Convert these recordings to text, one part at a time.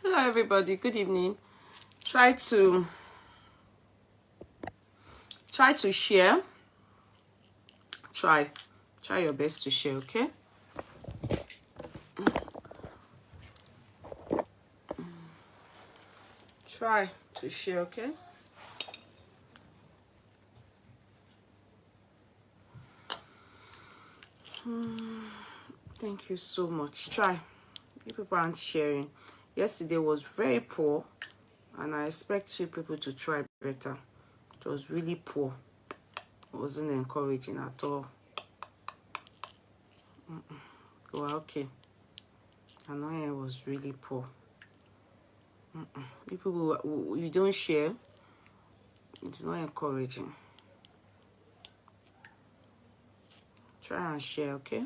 Hello, everybody. Good evening. Try to share. Try your best to share, okay? Try to share, okay? Thank you so much. Try. You people aren't sharing. Yesterday was very poor, and I expect you people to try better. It was really poor. It wasn't encouraging at all. Well, okay. Annoying was really poor. People who you don't share, it's not encouraging. Try and share, okay?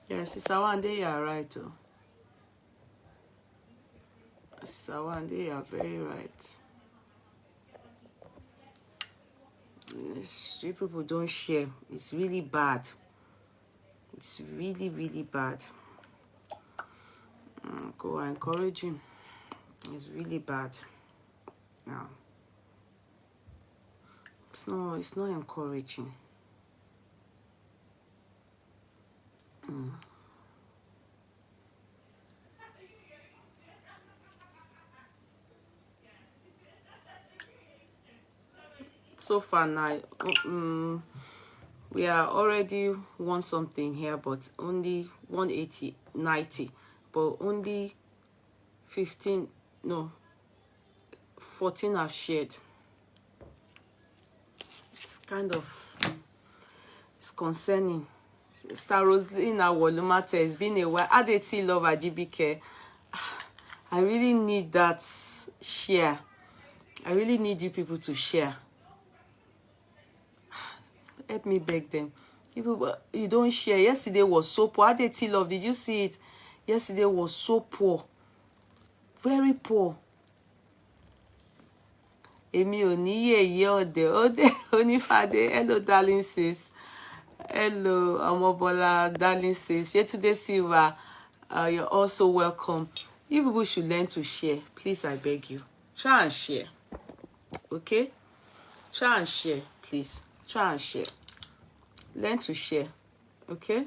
Yes, Sister Wande, you are right. Oh. Sister Wande, you are very right. You people don't share. It's really bad. It's really, really bad. Go, I encourage you. It's really bad. Now, it's not encouraging. So far now, we are already won something here, but only 180, 90, but only 14 have shared. It's kind of, it's concerning. Sister Roslina Wolumate, it's been a while. ADT love GBK. I really need that share. I really need you people to share. Help me beg them. You don't share. Yesterday was so poor. ADT love, did you see it? Yesterday was so poor. Very poor. Emi oniye ode onifade. Hello, darling sis. Hello, Amobola, darling sis. Yesterday, Silva, you're also welcome. You people should learn to share. Please, I beg you. Try and share. Okay? Try and share, please. Try and share. Learn to share. Okay?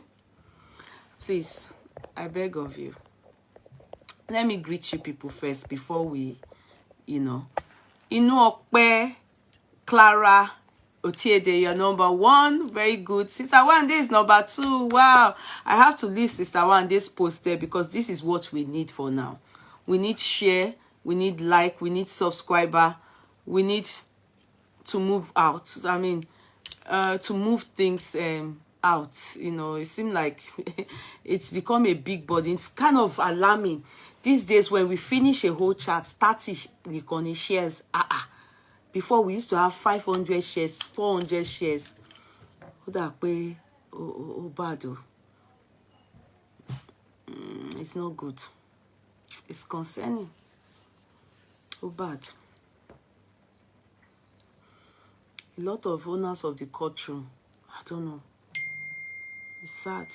Please, I beg of you. Let me greet you people first before we, Inu Okpe, Clara Otiede, you're number 1. Very good. Sister Wande is number 2. Wow. I have to leave Sister Wande's post there because this is what we need for now. We need share. We need like. We need subscriber. We need to move out. I mean, to move things out. It seems like it's become a big burden. It's kind of alarming. These days, when we finish a whole chat, 30 Nikoni shares. Before, we used to have 500 shares, 400 shares. It's not good. It's concerning. Oh, bad. A lot of owners of the courtroom, I don't know. It's sad.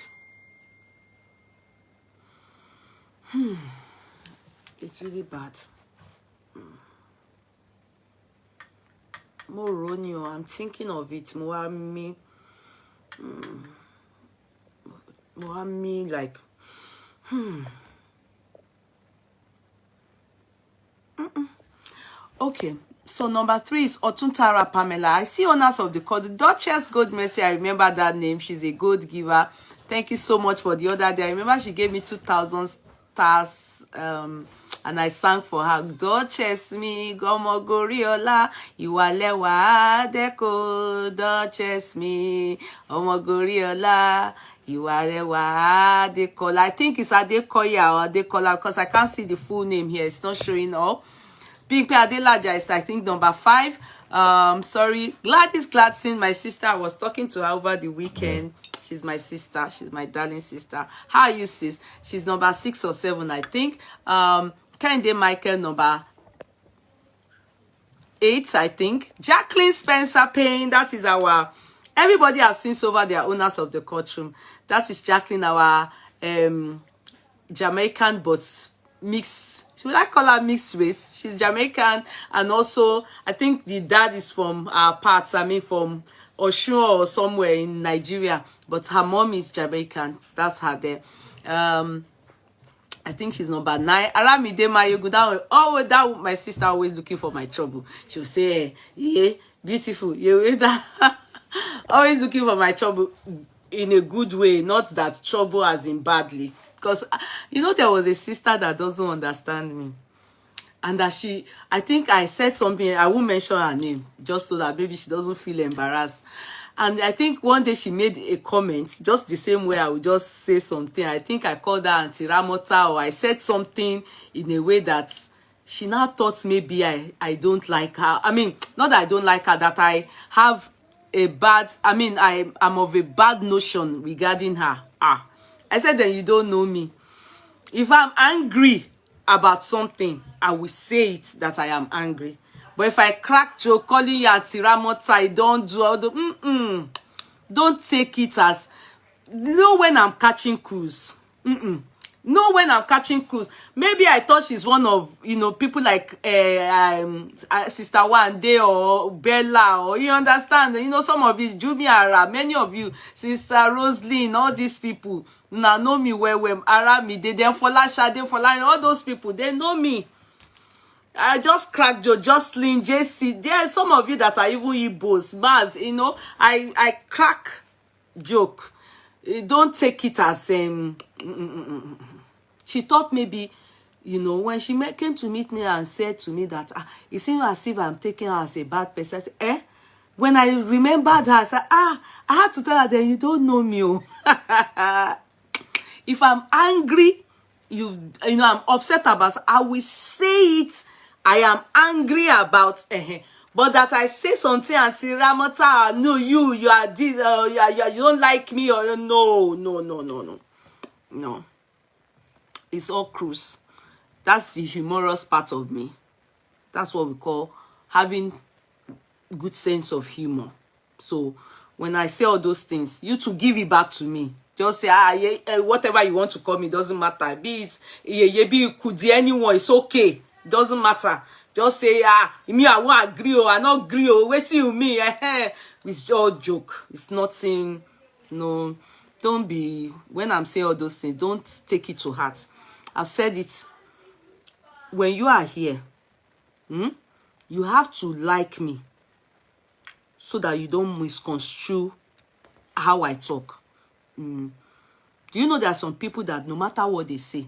It's really bad. Moronio, I'm thinking of it. Moami, like, Okay, so number 3 is Otuntara Pamela. I see owners of the court. Duchess Gold Mercy, I remember that name. She's a gold giver. Thank you so much for the other day. I remember she gave me 2,000 stars, and I sang for her. Duchess mi gomo goriola iwalewa deko. Duchess mi gomo goriola iwalewa deko. I think it's Adekoya or Adekola because I can't see the full name here. It's not showing up. Big P Adelaja is, I think, number 5. Sorry. Gladys Gladson, my sister. I was talking to her over the weekend. She's my sister. She's my darling sister. How are you, sis? She's number 6 or 7, I think. Kende Michael, number 8, I think. Jacqueline Spencer Payne. That is our... Everybody have seen so far, they are owners of the courtroom. That is Jacqueline, our Jamaican, but mixed, should I call her mixed race? She's Jamaican, and also I think the dad is from our parts, I mean from Oshun or somewhere in Nigeria, but her mom is Jamaican. That's her there. I think she's number 9. Aramide Mayogun, that my sister always looking for my trouble. She'll say, yeah, beautiful, yeah, always looking for my trouble in a good way, not that trouble as in badly. Because, you know, there was a sister that doesn't understand me. And that I think I said something, I won't mention her name, just so that maybe she doesn't feel embarrassed. And I think one day she made a comment, just the same way I would just say something. I think I called her Auntie Ramota, or I said something in a way that she now thought maybe I don't like her. I mean, not that I don't like her, that I have a bad, I mean, I'm of a bad notion regarding her. I said, then you don't know me. If I'm angry about something, I will say it that I am angry. But if I crack joke calling you Auntie Ramota, I don't do all the don't take it as know when I'm catching cruise. Know when I'm catching cruise. Maybe I thought she's one of, you know, people like Sister Wande or Bella, or you understand, you know, some of you, Jumiara, many of you, Sister Roslyn, all these people now know me well. Aramide, then Folashade, all those people, they know me. I just cracked Joe, Jocelyn, JC. There are some of you that are even Igbos, Maz, you know. I crack joke. Don't take it as she thought maybe, you know, when she came to meet me and said to me that it seems as if I'm taking her as a bad person. I said, when I remembered her, I said, I had to tell her that you don't know me. If I'm angry, you know, I'm upset about, I will say it. I am angry about, but that I say something and say, Ramota, no, you are this, you don't like me, or no. It's all cruise. That's the humorous part of me. That's what we call having good sense of humor. So when I say all those things, you to give it back to me. Just say, whatever you want to call me, doesn't matter. Be it, be could anyone, it's okay. Doesn't matter. Just say, me, I won't agree, or I not agree, or wait till me. It's all joke. It's nothing. No, don't be, when I'm saying all those things, don't take it to heart. I've said it. When you are here, you have to like me so that you don't misconstrue how I talk. Do you know there are some people that no matter what they say,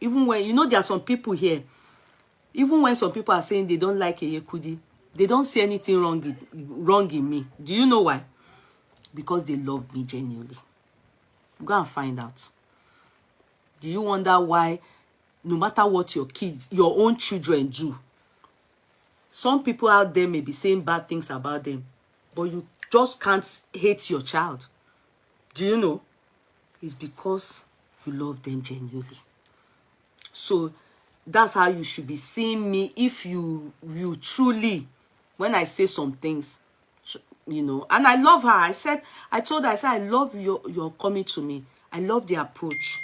even when, you know, there are some people here, even when some people are saying they don't like Eyekudi, they don't see anything wrong in me. Do you know why? Because they love me genuinely. Go and find out. Do you wonder why, no matter what your kids, your own children do, some people out there may be saying bad things about them, but you just can't hate your child? Do you know? It's because you love them genuinely. So that's how you should be seeing me. If you truly, when I say some things, you know, and I love her. I told her, I said, I love your coming to me. I love the approach.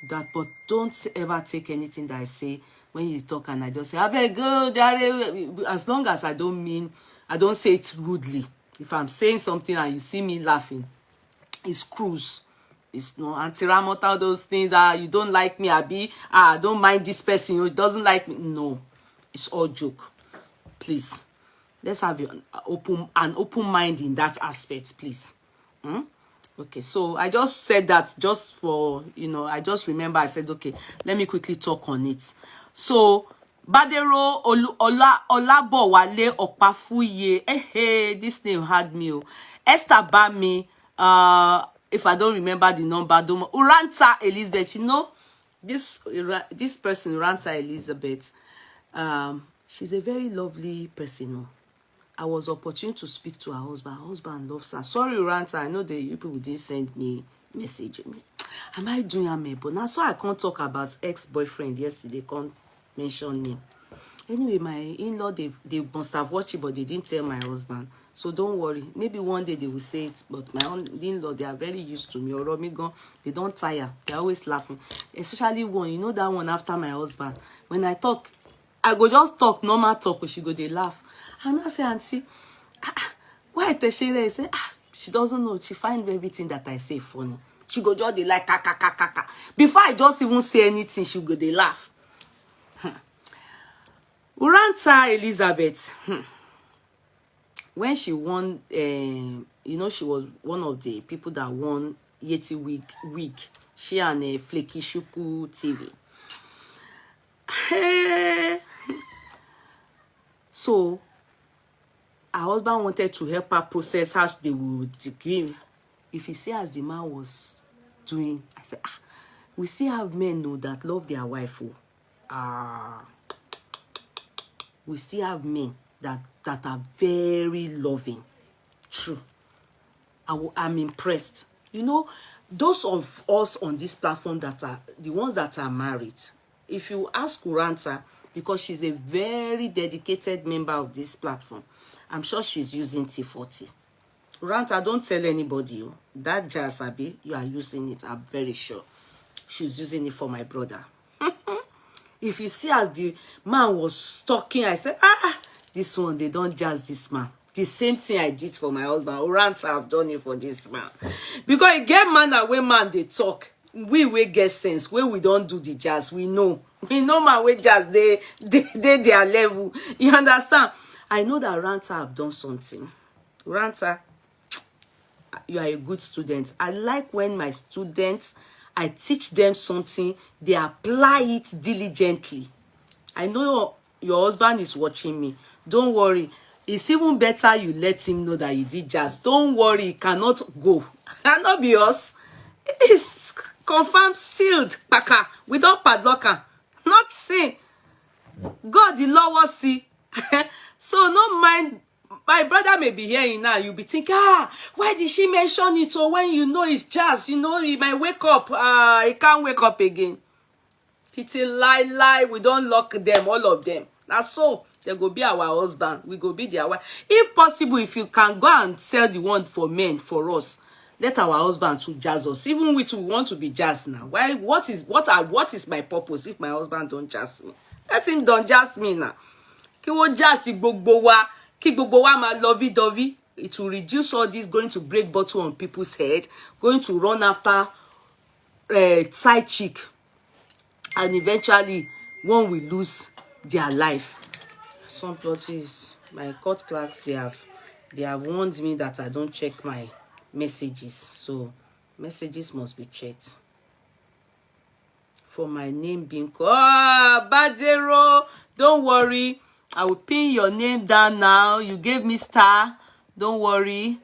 That, but don't ever take anything that I say when you talk and I just say, I beg go, as long as I don't say it rudely. If I'm saying something and you see me laughing, it's cruise. It's no Auntie Ramota, those things, you don't like me, Abi, I don't mind this person who doesn't like me. No, it's all joke. Please, let's have an open mind in that aspect, please. Okay, so I just said that just for, you know, I just remember I said, okay, let me quickly talk on it. So, Badero Olabowale Opafuye, this name had me. Esther Bami, if I don't remember the number, Uranta Elizabeth, you know, this person, Uranta Elizabeth, she's a very lovely person. I was opportune to speak to her husband. Her husband loves her. Sorry, Uranta, I know that you people didn't send me message. Am I doing her? But now, so I can't talk about ex-boyfriend yesterday. Can't mention me. Anyway, my in-law, they must have watched it, but they didn't tell my husband. So don't worry. Maybe one day they will say it, but my own in-law, they are very used to me. Or Romigon, they don't tire. They're always laughing. Especially one, you know that one after my husband. When I talk, I go just talk, normal talk, but she go, they laugh. And I say, Auntie, why Teshire? Say, she doesn't know. She find everything that I say funny. She go just, they like, kaka. Before I just even say anything, she go, they laugh. Uranta Elizabeth, when she won, you know, she was one of the people that won Yeti wig. She and Flaky Shuku TV. So, her husband wanted to help her process how they would degree. If you see as the man was doing, I said, we still have men know that love their wife. We still have men that are very loving. True. I'm impressed. You know, those of us on this platform that are the ones that are married, if you ask Uranta, because she's a very dedicated member of this platform, I'm sure she's using T40. Uranta, don't tell anybody. That jazz, Abi, you are using it. I'm very sure. She's using it for my brother. If you see as the man was talking, I said, this one, they don't jazz this man. The same thing I did for my husband. Uranta, I've done it for this man. Because it get man that when man they talk, we get sense. When we don't do the jazz, we know. We know man we jazz, they their level. You understand? I know that Uranta have done something. Uranta, you are a good student. I like when my students, I teach them something, they apply it diligently. I know your husband is watching me. Don't worry. It's even better you let him know that you did jazz. Don't worry, he cannot go. Cannot be us. It's confirmed, sealed. Paka. We don't padlock her. Not see. God, the Lord will see. So no mind. My brother may be hearing now. You'll be thinking, why did she mention it? Or when you know it's jazz, you know, he might wake up. He can't wake up again. Titi lie. We don't lock them, all of them. That's so. They go be our husband. We go be their wife. If possible, if you can go and sell the one for men, for us, let our husband to jazz us. Even we too want to be jazz now. Why? What is my purpose if my husband don't jazz me? Let him don't jazz me now. Ki wo jazz gbogbo wa. Ki gbogbo wa ma lovey-dovey. It will reduce all this going to break bottle on people's head, going to run after side chick, and eventually one will lose their life. Some plotties, my court clerks, they have warned me that I don't check my messages, so messages must be checked. For my name being called, Badero, don't worry, I will pin your name down now. You gave me star, don't worry,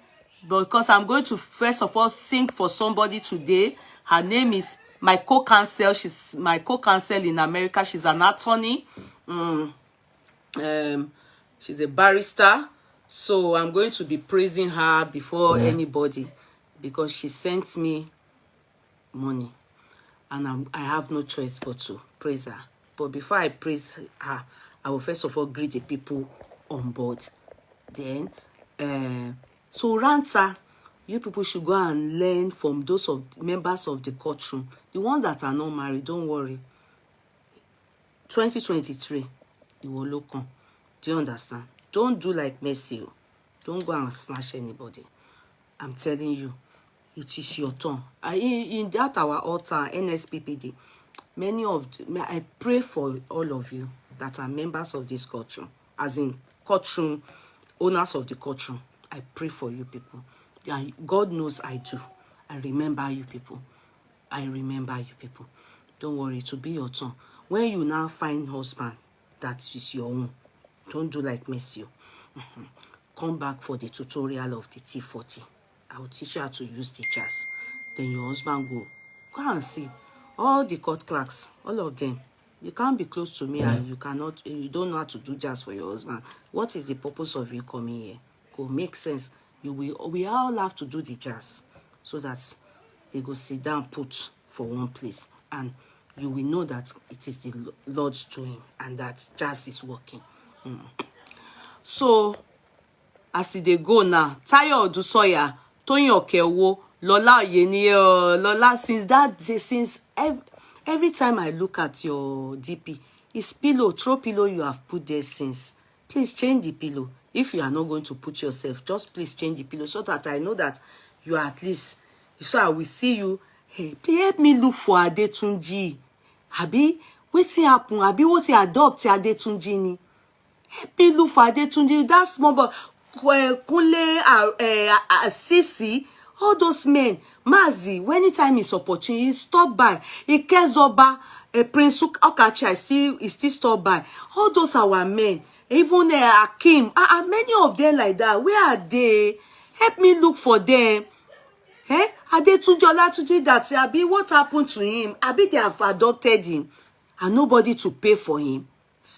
because I'm going to first of all sing for somebody today. Her name is my co-counsel. She's my co-counsel in America. She's an attorney. She's a barrister. So I'm going to be praising her before anybody because she sent me money. And I have no choice but to praise her. But before I praise her, I will first of all greet the people on board. Then, so Uranta, you people should go and learn from those members of the courtroom. The ones that are not married, don't worry. 2023, you will look on. Do you understand? Don't do like Messi. Don't go and snatch anybody. I'm telling you, it is your turn. In that our altar, NSPPD, I pray for all of you that are members of this courtroom, as in courtroom, owners of the courtroom. I pray for you people. God knows I do. I remember you people. I remember you people. Don't worry, it will be your turn. When you now find husband that is your own, don't do like Messi. Come back for the tutorial of the T40. I will teach you how to use the jazz. Then your husband go and see all the court clerks, all of them. You can't be close to me and you don't know how to do jazz for your husband. What is the purpose of you coming here? Go make sense. We all have to do the jazz so that they go sit down put for one place and you will know that it is the Lord's doing and that jazz is working. So as they go now, Tayo Odusoya, Toyin Okewo, Lola Oyeniyi, Lola, since that day, since every time I look at your DP, it's pillow, throw pillow you have put there since. Please change the pillow. If you are not going to put yourself, just please change the pillow so that I know that you are at least, so I will see you. Hey, please help me look for Adetunji. Abi, wetin happen? Abi, what he adopt Adetunji ni? Help me look for Adetunji. That small boy, Kunle, Sisi, all those men. Mazi, anytime it's opportunity, he stop by. Ikezoba, Prince Okachi, he still stop by. All those our men. Even Akim, many of them like that. Where are they? Help me look for them. Adetunji Olatunji that Abi, what happened to him? Abi, they have adopted him and nobody to pay for him.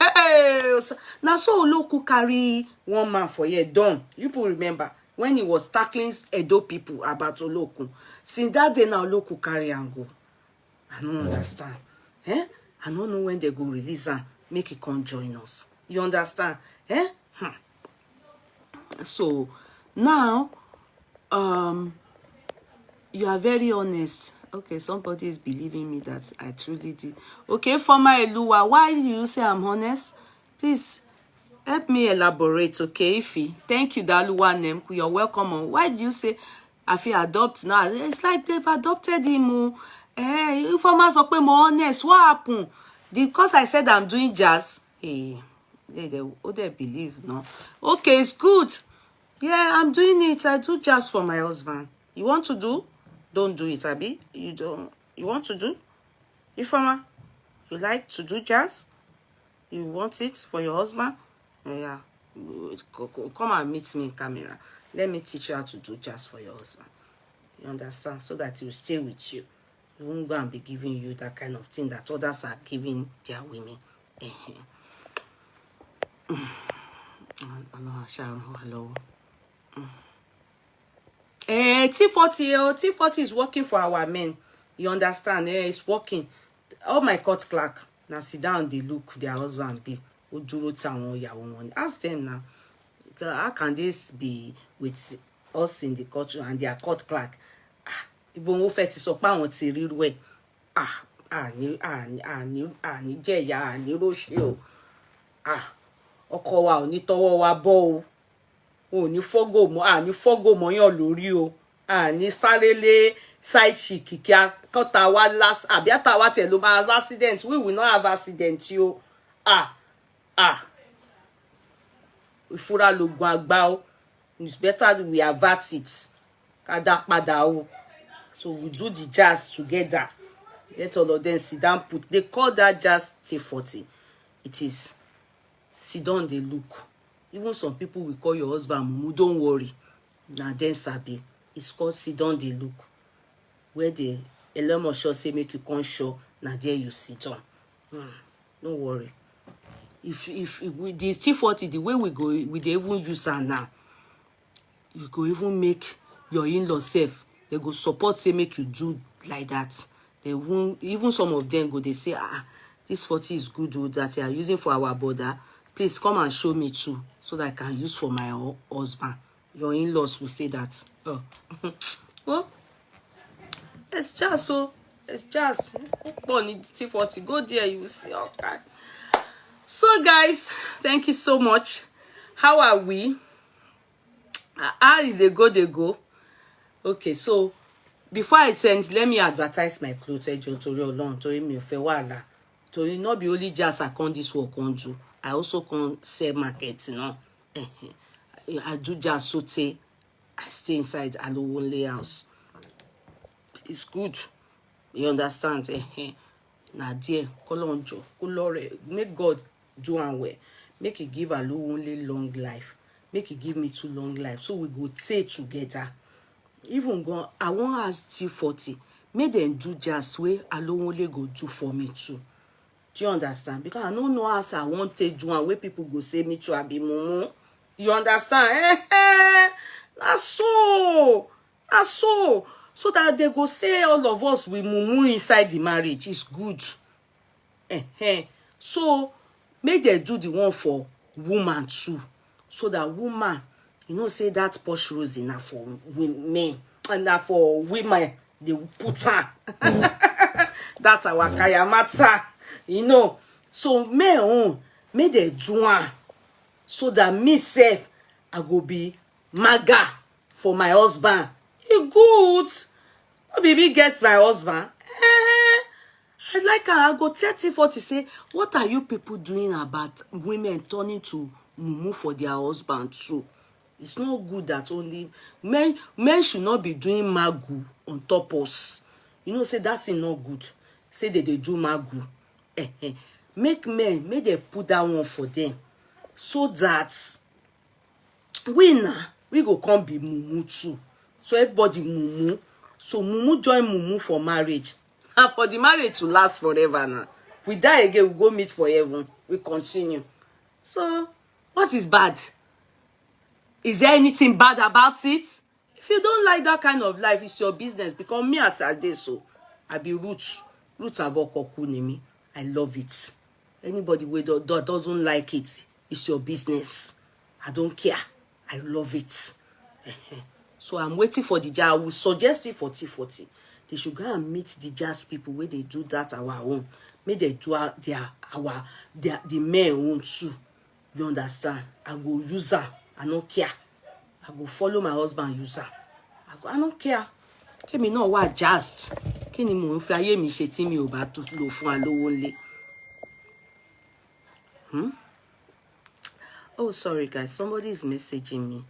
Hey, now so Oloku carry one man for year done. You people remember when he was tackling Edo people about Oloku. Since that day now Oloku carry and go. I don't understand. I don't know when they go release him. Make it come join us. You understand? So now you are very honest. Okay, somebody is believing me that I truly did. Okay, Former Eluwa, why do you say I'm honest? Please help me elaborate, okay, Ify? Thank you, Daluwa Nemku. You're welcome on. Why do you say I feel adopt now? It's like they've adopted him. If Former is honest, what happened? Because I said I'm doing jazz. Hey, they believe, no? Okay, it's good. Yeah, I'm doing it. I do jazz for my husband. You want to do? Don't do it, Abi. You don't. You want to do? Ifeoma, you like to do jazz? You want it for your husband? Yeah. Come and meet me in camera. Let me teach you how to do jazz for your husband. You understand? So that he will stay with you. He won't go and be giving you that kind of thing that others are giving their women. Hello. T40 is working for our men. You understand? It's working. All my court clerk now sit down, they look their husband be. Ask them now. How can this be with us in the court and their court clerk? Ọkọ wa ò ní tọwọ́ wa bọ́ o ní fọ́gò mọ́ ní fọ́gò mọ́yàn lórí o ní sáré lé side chick kí akọ́ta wa last àbí àtàwà tẹ̀ ló máa accident. We will not have accident yo. Ìfúra lògùn àgbà o. It's better we avert it. Kada padà o. So we do the jazz together. Let all of them sit down put. They call that jazz T40. It is sit down, they look. Even some people will call your husband Mumu, don't worry. Now then sabi. It's called sit down, they look. Where the Oluomo show say make you come show, now there you sit down. Don't worry. If with the T40, the way we go, we dey even use her now. You go even make your in-law safe. They go support say make you do like that. They won't, even some of them go, they say, this 40 is good that you are using for our border. Please come and show me too, so that I can use for my husband. Your in-laws will say that. Well, it's just so. It's just. T40. Go there, you will see. Okay. So, guys, thank you so much. How are we? How is the go? They go. Okay, so before I send, let me advertise my clothes. Tori me fe wala. Tori not be only just I can this work on do. I also can sell market, you know. I do just saute. I stay inside Alowole house. It's good. You understand? Now, dear, Kolonjo, Kolore, make God do and well. Make it give Alowole long life. Make it give me too long life. So we go stay together. Even go, I won't ask T40. Make them do just way Alowole go do for me too. Do you understand? Because I don't know how I want to do and where people go say me to Abi Mumu. You understand? That's so. That's so. So that they go say all of us we Mumu inside the marriage is good. So make them do the one for woman too. So that woman You know, say that posh rose enough for men and that for women they will put her. That's our kaya matter, you know. So men may they do one so that me self I go be maga for my husband. He good. Oh, baby get my husband. I like her. I go 30, 40 say, what are you people doing about women turning to mumu for their husband too? It's not good that only men should not be doing magu on top us. You know, say that's not good. Say that they do magu. Make men, make they put that one for them. So that we go come be mumu too. So everybody mumu. So mumu join mumu for marriage. And for the marriage to last forever now. We die again, we go meet for heaven. We continue. So, what is bad? Is there anything bad about it? If you don't like that kind of life, it's your business. Because me as I did so, I be roots. Roots about me. I love it. Anybody that doesn't like it, it's your business. I don't care. I love it. So I'm waiting for the jar. I will suggest it for T40. They should go and meet the jazz people where they do that our own. May they do the men own too. You understand? I go use her. I don't care. I go follow my husband use her. I don't care. Can me know what jazz? Can you move? I hear me shitting me about to low for a low only. Oh, sorry guys. Somebody is messaging me.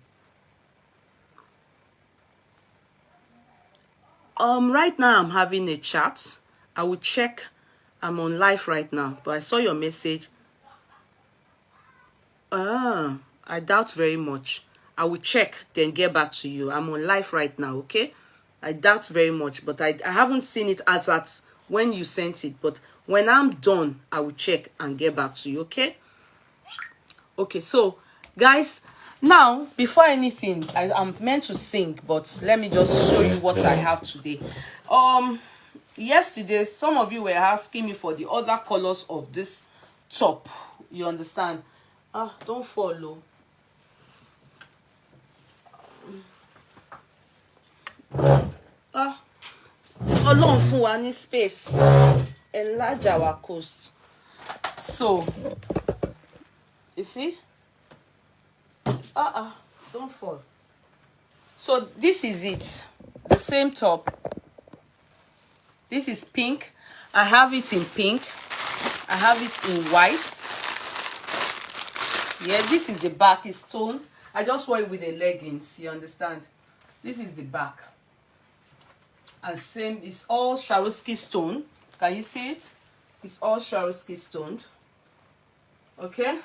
Right now I'm having a chat. I will check. I'm on live right now, but I saw your message. I doubt very much. I will check, then get back to you. I'm on live right now, okay? I doubt very much, but I haven't seen it as at when you sent it. But when I'm done, I will check and get back to you, okay? Okay, so, guys, now, before anything, I'm meant to sing, but let me just show you what I have today. Yesterday, some of you were asking me for the other colors of this top. You understand? Don't follow. Alone for any space. Enlarge our coast. So, you see? Don't fall. So this is it. The same top. This is pink. I have it in pink. I have it in white. Yeah, this is the back. It's toned. I just wear it with the leggings. You understand? This is the back. And same, it's all Swarovski stone. Can you see it? It's all Swarovski stoned. Okay?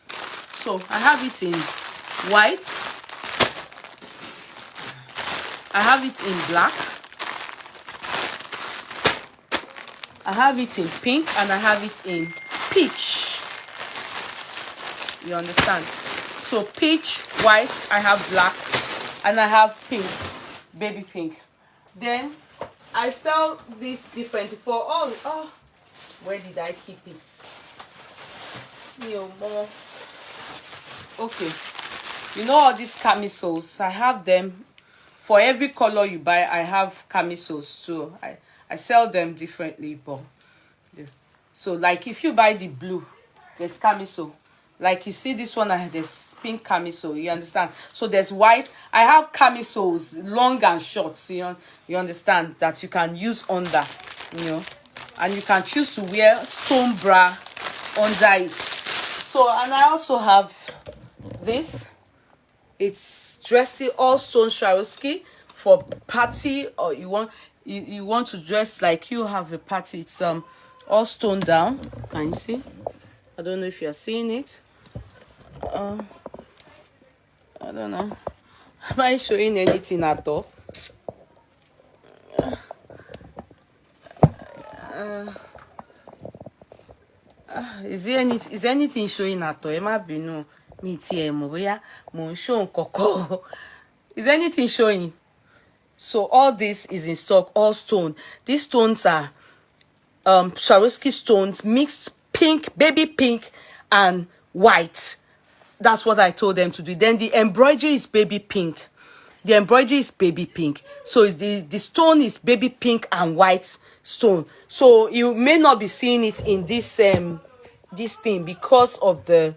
So I have it in white. I have it in black. I have it in pink, and I have it in peach. You understand? So peach, white, I have black, and I have pink, baby pink. Then I sell this differently for where did I keep it? More. Okay. You know all these camisoles, I have them for every color you buy. I have camisoles too. I sell them differently, but so like if you buy the blue, there's camisole. Like you see this one, there's pink camisole. You understand? So there's white. I have camisoles, long and short. So you understand that you can use under, and you can choose to wear stone bra under it. So, and I also have this. It's dressy, all stone Swarovski for party, or you want to dress like you have a party. It's all stone down. Can you see? I don't know if you're seeing it. I don't know. Am I showing anything at all? Is anything showing at all? Is anything showing? So all this is in stock, all stone. These stones are Swarovski stones mixed pink, baby pink, and white. That's what I told them to do. Then the embroidery is baby pink. The embroidery is baby pink. So the stone is baby pink and white stone. So you may not be seeing it in this this thing because of the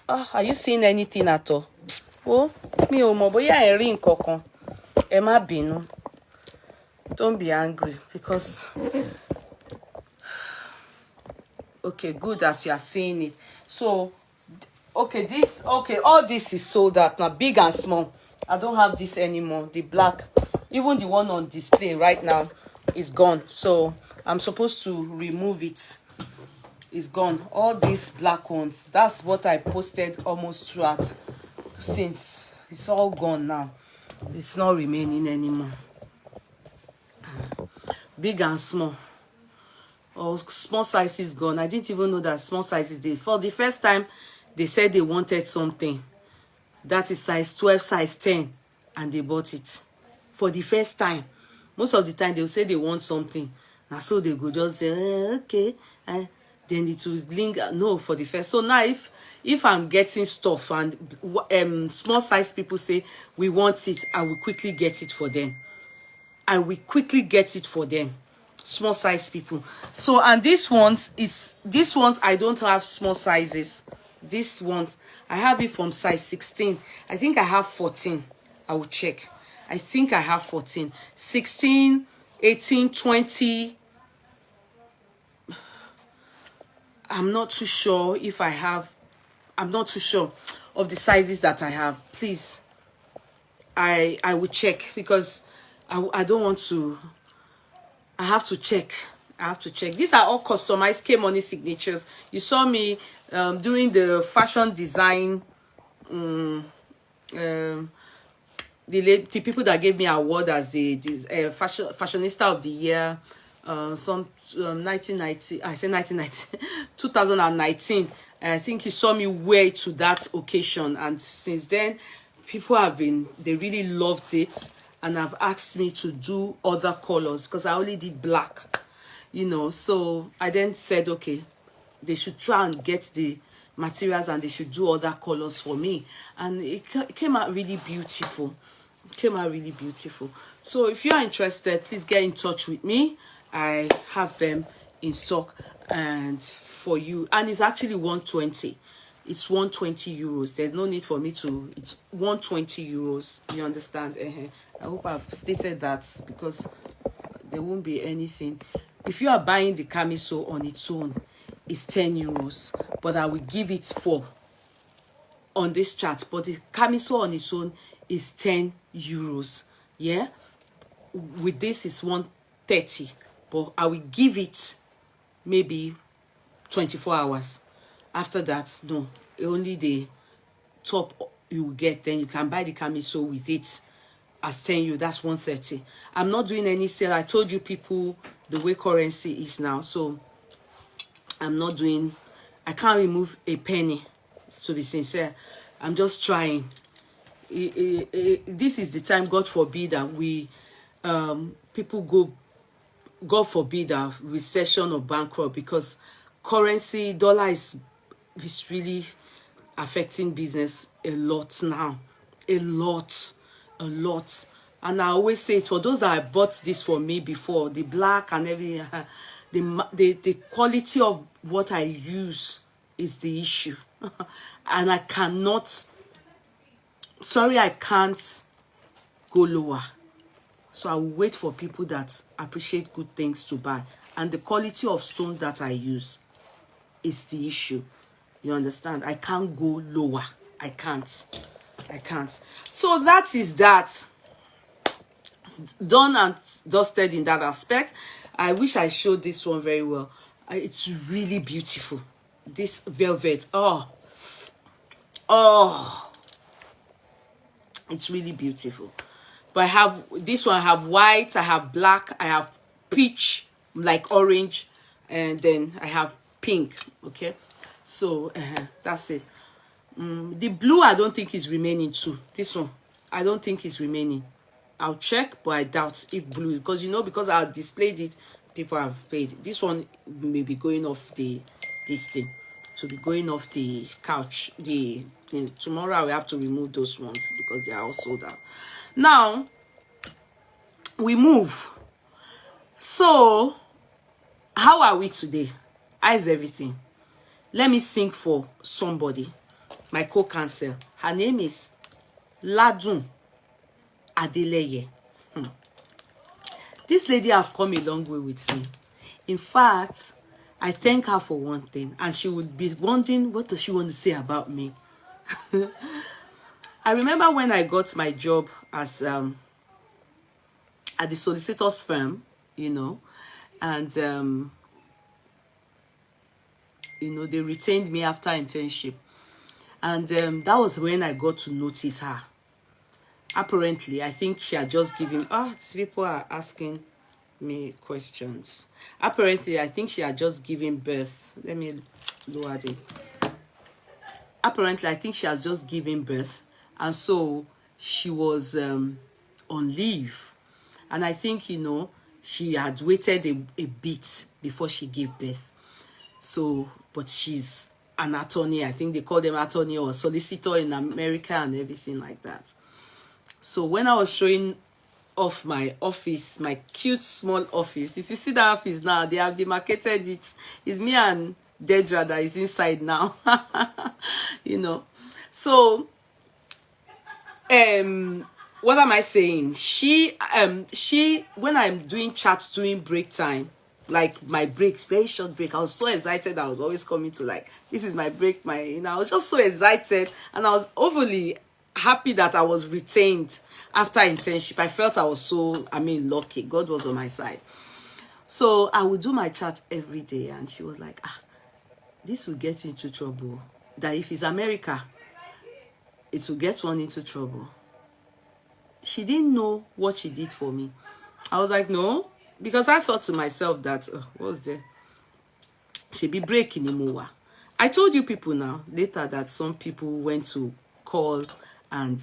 are you seeing anything at all? Oh, mi ò mọ̀ bóyá ẹ rí nǹkan kan. Ẹ má bínú. Don't be angry because okay, good as you are seeing it. So okay, all this is sold out now, big and small. I don't have this anymore. The black, even the one on display right now is gone. So I'm supposed to remove it. It's gone. All these black ones, that's what I posted almost throughout since. It's all gone now. It's not remaining anymore. Big and small. Or small size is gone. I didn't even know that small size is there. For the first time, they said they wanted something. That is size 12, size 10. And they bought it. For the first time. Most of the time, they will say they want something. And so they go just say, okay. Then it will linger. No, for the first. So now if I'm getting stuff and small size people say, we want it, I will quickly get it for them. I will quickly get it for them. Small size people. So, and these ones I don't have small sizes. These ones I have it from size 16. I think I have 14. I will check. I think I have 14, 16, 18, 20. I'm not too sure if I have. I'm not too sure of the sizes that I have. Please, I will check because I don't want to. I have to check. I have to check. These are all customized K Money signatures. You saw me during the fashion design. The people that gave me award as the fashionista of the year. 1990. I said 1990. 2019. I think you saw me wear it to that occasion, and since then, people they really loved it. And have asked me to do other colors because I only did black, you know. So I then said, okay, they should try and get the materials and they should do other colors for me. And it came out really beautiful. It came out really beautiful. So if you are interested, please get in touch with me. I have them in stock and for you. And it's actually 120. It's 120 euros. There's no need for me to. It's 120 euros. You understand? I hope I've stated that because there won't be anything. If you are buying the camisole on its own, it's 10 euros. But I will give it for on this chart. But the camisole on its own is 10 euros. Yeah? With this, it's 130. But I will give it maybe 24 hours. After that, no, only the top you will get. Then you can buy the camisole with it as 10 euro. That's 130. I'm not doing any sale. I told you people the way currency is now. So I'm not doing. I can't remove a penny. To be sincere, I'm just trying. This is the time. God forbid that we people go. God forbid a recession or bankrupt because currency dollar is really affecting business a lot now. A lot. And I always say it for those that I bought this for me before, the black and everything, the quality of what I use is the issue. And I cannot, sorry, I can't go lower. So I will wait for people that appreciate good things to buy. And the quality of stones that I use is the issue. You understand? I can't go lower. I can't. So that is that. Done and dusted in that aspect. I wish I showed this one very well. It's really beautiful. This velvet. Oh. It's really beautiful. But I have this one. I have white. I have black. I have peach, like orange, and then I have pink. Okay. So that's it. The blue I don't think is remaining too. This one I don't think is remaining. I'll check, but I doubt if blue, because you know, because I displayed it, people have paid. This one may be going off this thing, to be going off the couch, the Tomorrow I will have to remove those ones because they are all sold out. Now, we move. So, how are we today? How is everything? Let me sing for somebody, my co-counsel. Her name is Ladun Adeleye. This lady have come a long way with me. In fact, I thank her for one thing, and she would be wondering, what does she want to say about me? I remember when I got my job as at the solicitor's firm, you know, and you know, they retained me after internship, and that was when I got to notice her. Apparently, I think she had just given. People are asking me questions. Apparently, I think she had just given birth. Let me lower it. Apparently, I think she has just given birth, and so she was on leave, and I think, you know, she had waited a bit before she gave birth. So, but she's an attorney. I think they call them attorney or solicitor in America and everything like that. So when I was showing off my office, my cute small office, if you see that office now, they have demarcated it. It's me and Dedra that is inside now. You know. So what am I saying? She when I'm doing chats during break time, like my break, very short break, I was so excited. I was always coming to, like, this is my break, you know, I was just so excited, and I was overly happy that I was retained after internship. I felt I was so, lucky. God was on my side. So I would do my chat every day, and she was like, this will get you into trouble. That if it's America, it will get one into trouble. She didn't know what she did for me. I was like, no, because I thought to myself that, what was there? She'd be breaking Imowa. I told you people now, later, that some people went to call and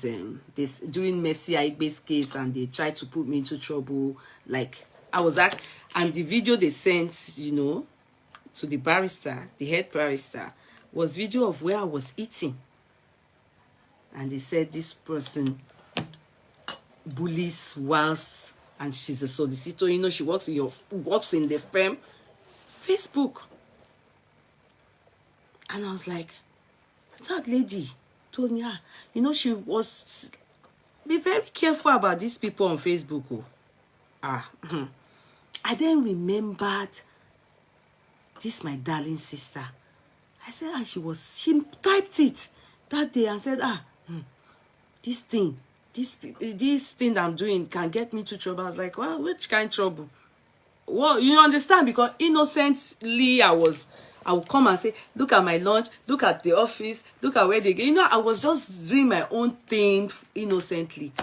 this during Mercy Aigbe's case, and they tried to put me into trouble. Like, I was at, and the video they sent, you know, to the barrister, the head barrister, was video of where I was eating. And they said this person bullies whilst, and she's a solicitor, you know, she works in the firm. Facebook. And I was like, that lady told me, you know, she was, be very careful about these people on Facebook. I then remembered this, my darling sister. I said, she typed it that day and said, this thing that I'm doing can get me into trouble. I was like, well, which kind of trouble? Well, you understand, because innocently I would come and say, look at my lunch, look at the office, look at where they go. You know, I was just doing my own thing innocently.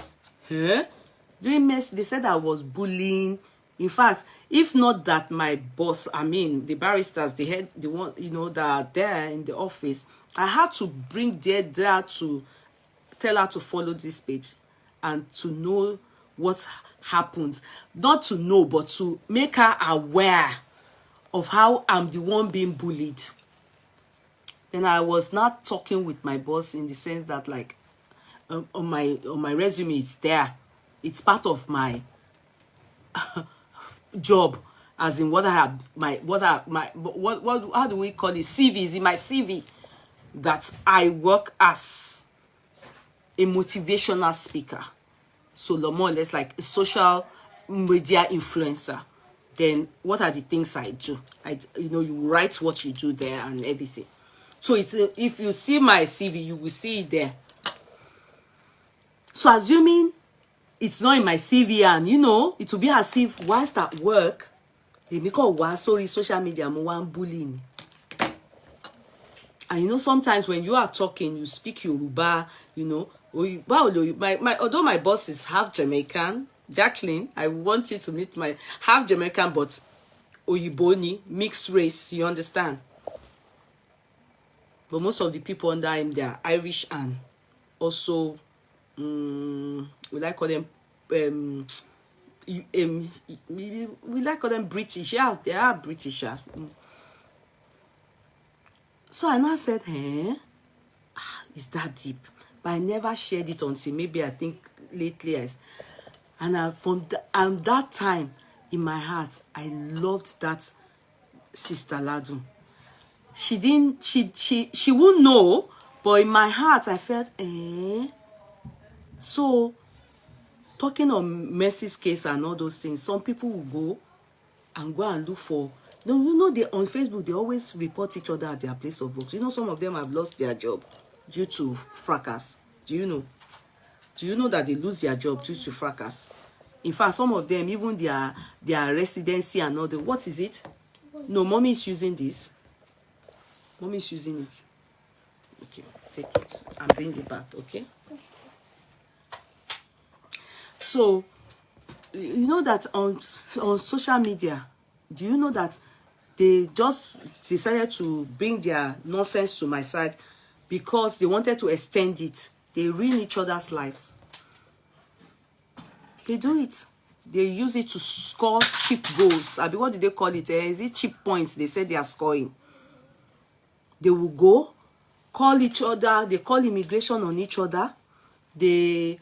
Doing mess. They said I was bullying. In fact, if not that my boss, the barristers, the one, you know, that are there in the office, I had to bring Deirdre to tell her to follow this page and to know what happens. Not to know, but to make her aware of how I'm the one being bullied. Then I was not talking with my boss in the sense that, like, on my resume, it's there. It's part of my job, as in what I have, how do we call it? CV. Is in my CV that I work as a motivational speaker. So more or less like a social media influencer. Then what are the things I do? You know, you write what you do there and everything. So it's if you see my CV, you will see it there. So assuming it's not in my CV, and you know, it will be as if whilst at work, they make social media more bullying. And you know, sometimes when you are talking, you speak Yoruba, you know. Although my boss is half Jamaican, Jacqueline, I want you to meet my half Jamaican, but Oyiboni, mixed race, you understand? But most of the people under him, they are Irish, and also, we like call them, we like call them British. Yeah, they are British. So I now said, It's that deep. But I never shared it until maybe I think lately. From that time in my heart, I loved that Sister Ladun. She won't know, but in my heart I felt, so talking on Mercy's case and all those things, some people will go and look for, no, you know, they on Facebook they always report each other at their place of work. You know, some of them have lost their job due to fracas. Do you know that they lose their job due to fracas? In fact, some of them, even their residency and all the, what is it? No, mommy is using this. Mommy is using it. Okay, take it and bring it back, okay? So, you know that on social media, do you know that they just decided to bring their nonsense to my side because they wanted to extend it. They ruin each other's lives. They do it. They use it to score cheap goals. I mean, what do they call it? Is it cheap points? They said they are scoring. They will go, call each other. They call immigration on each other. They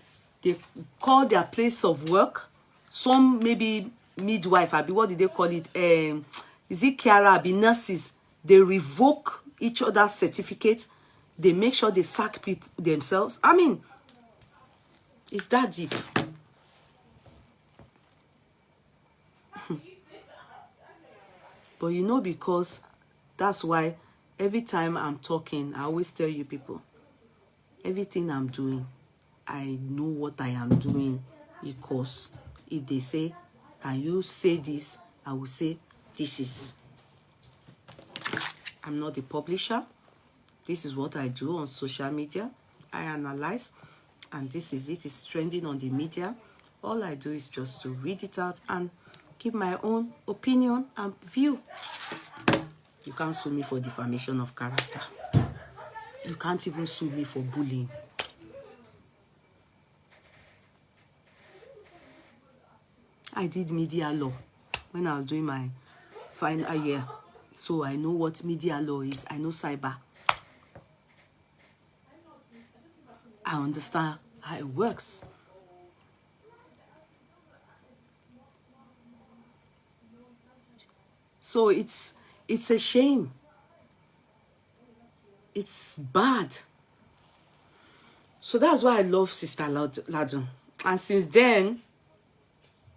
call their place of work. Some maybe midwife. I mean, what do they call it? Is it Kiara? I mean, nurses. They revoke each other's certificate. They make sure they sack people themselves. I mean, it's that deep. But you know, because that's why every time I'm talking, I always tell you people, everything I'm doing, I know what I am doing. Because if they say, can you say this? I will say, this is. I'm not the publisher. This is what I do on social media. I analyze. And this is it. It's trending on the media. All I do is just to read it out and give my own opinion and view. You can't sue me for defamation of character. You can't even sue me for bullying. I did media law when I was doing my final year. So I know what media law is. I know cyber. I understand how it works. So it's a shame. It's bad. So that's why I love Sister Ladun. And since then,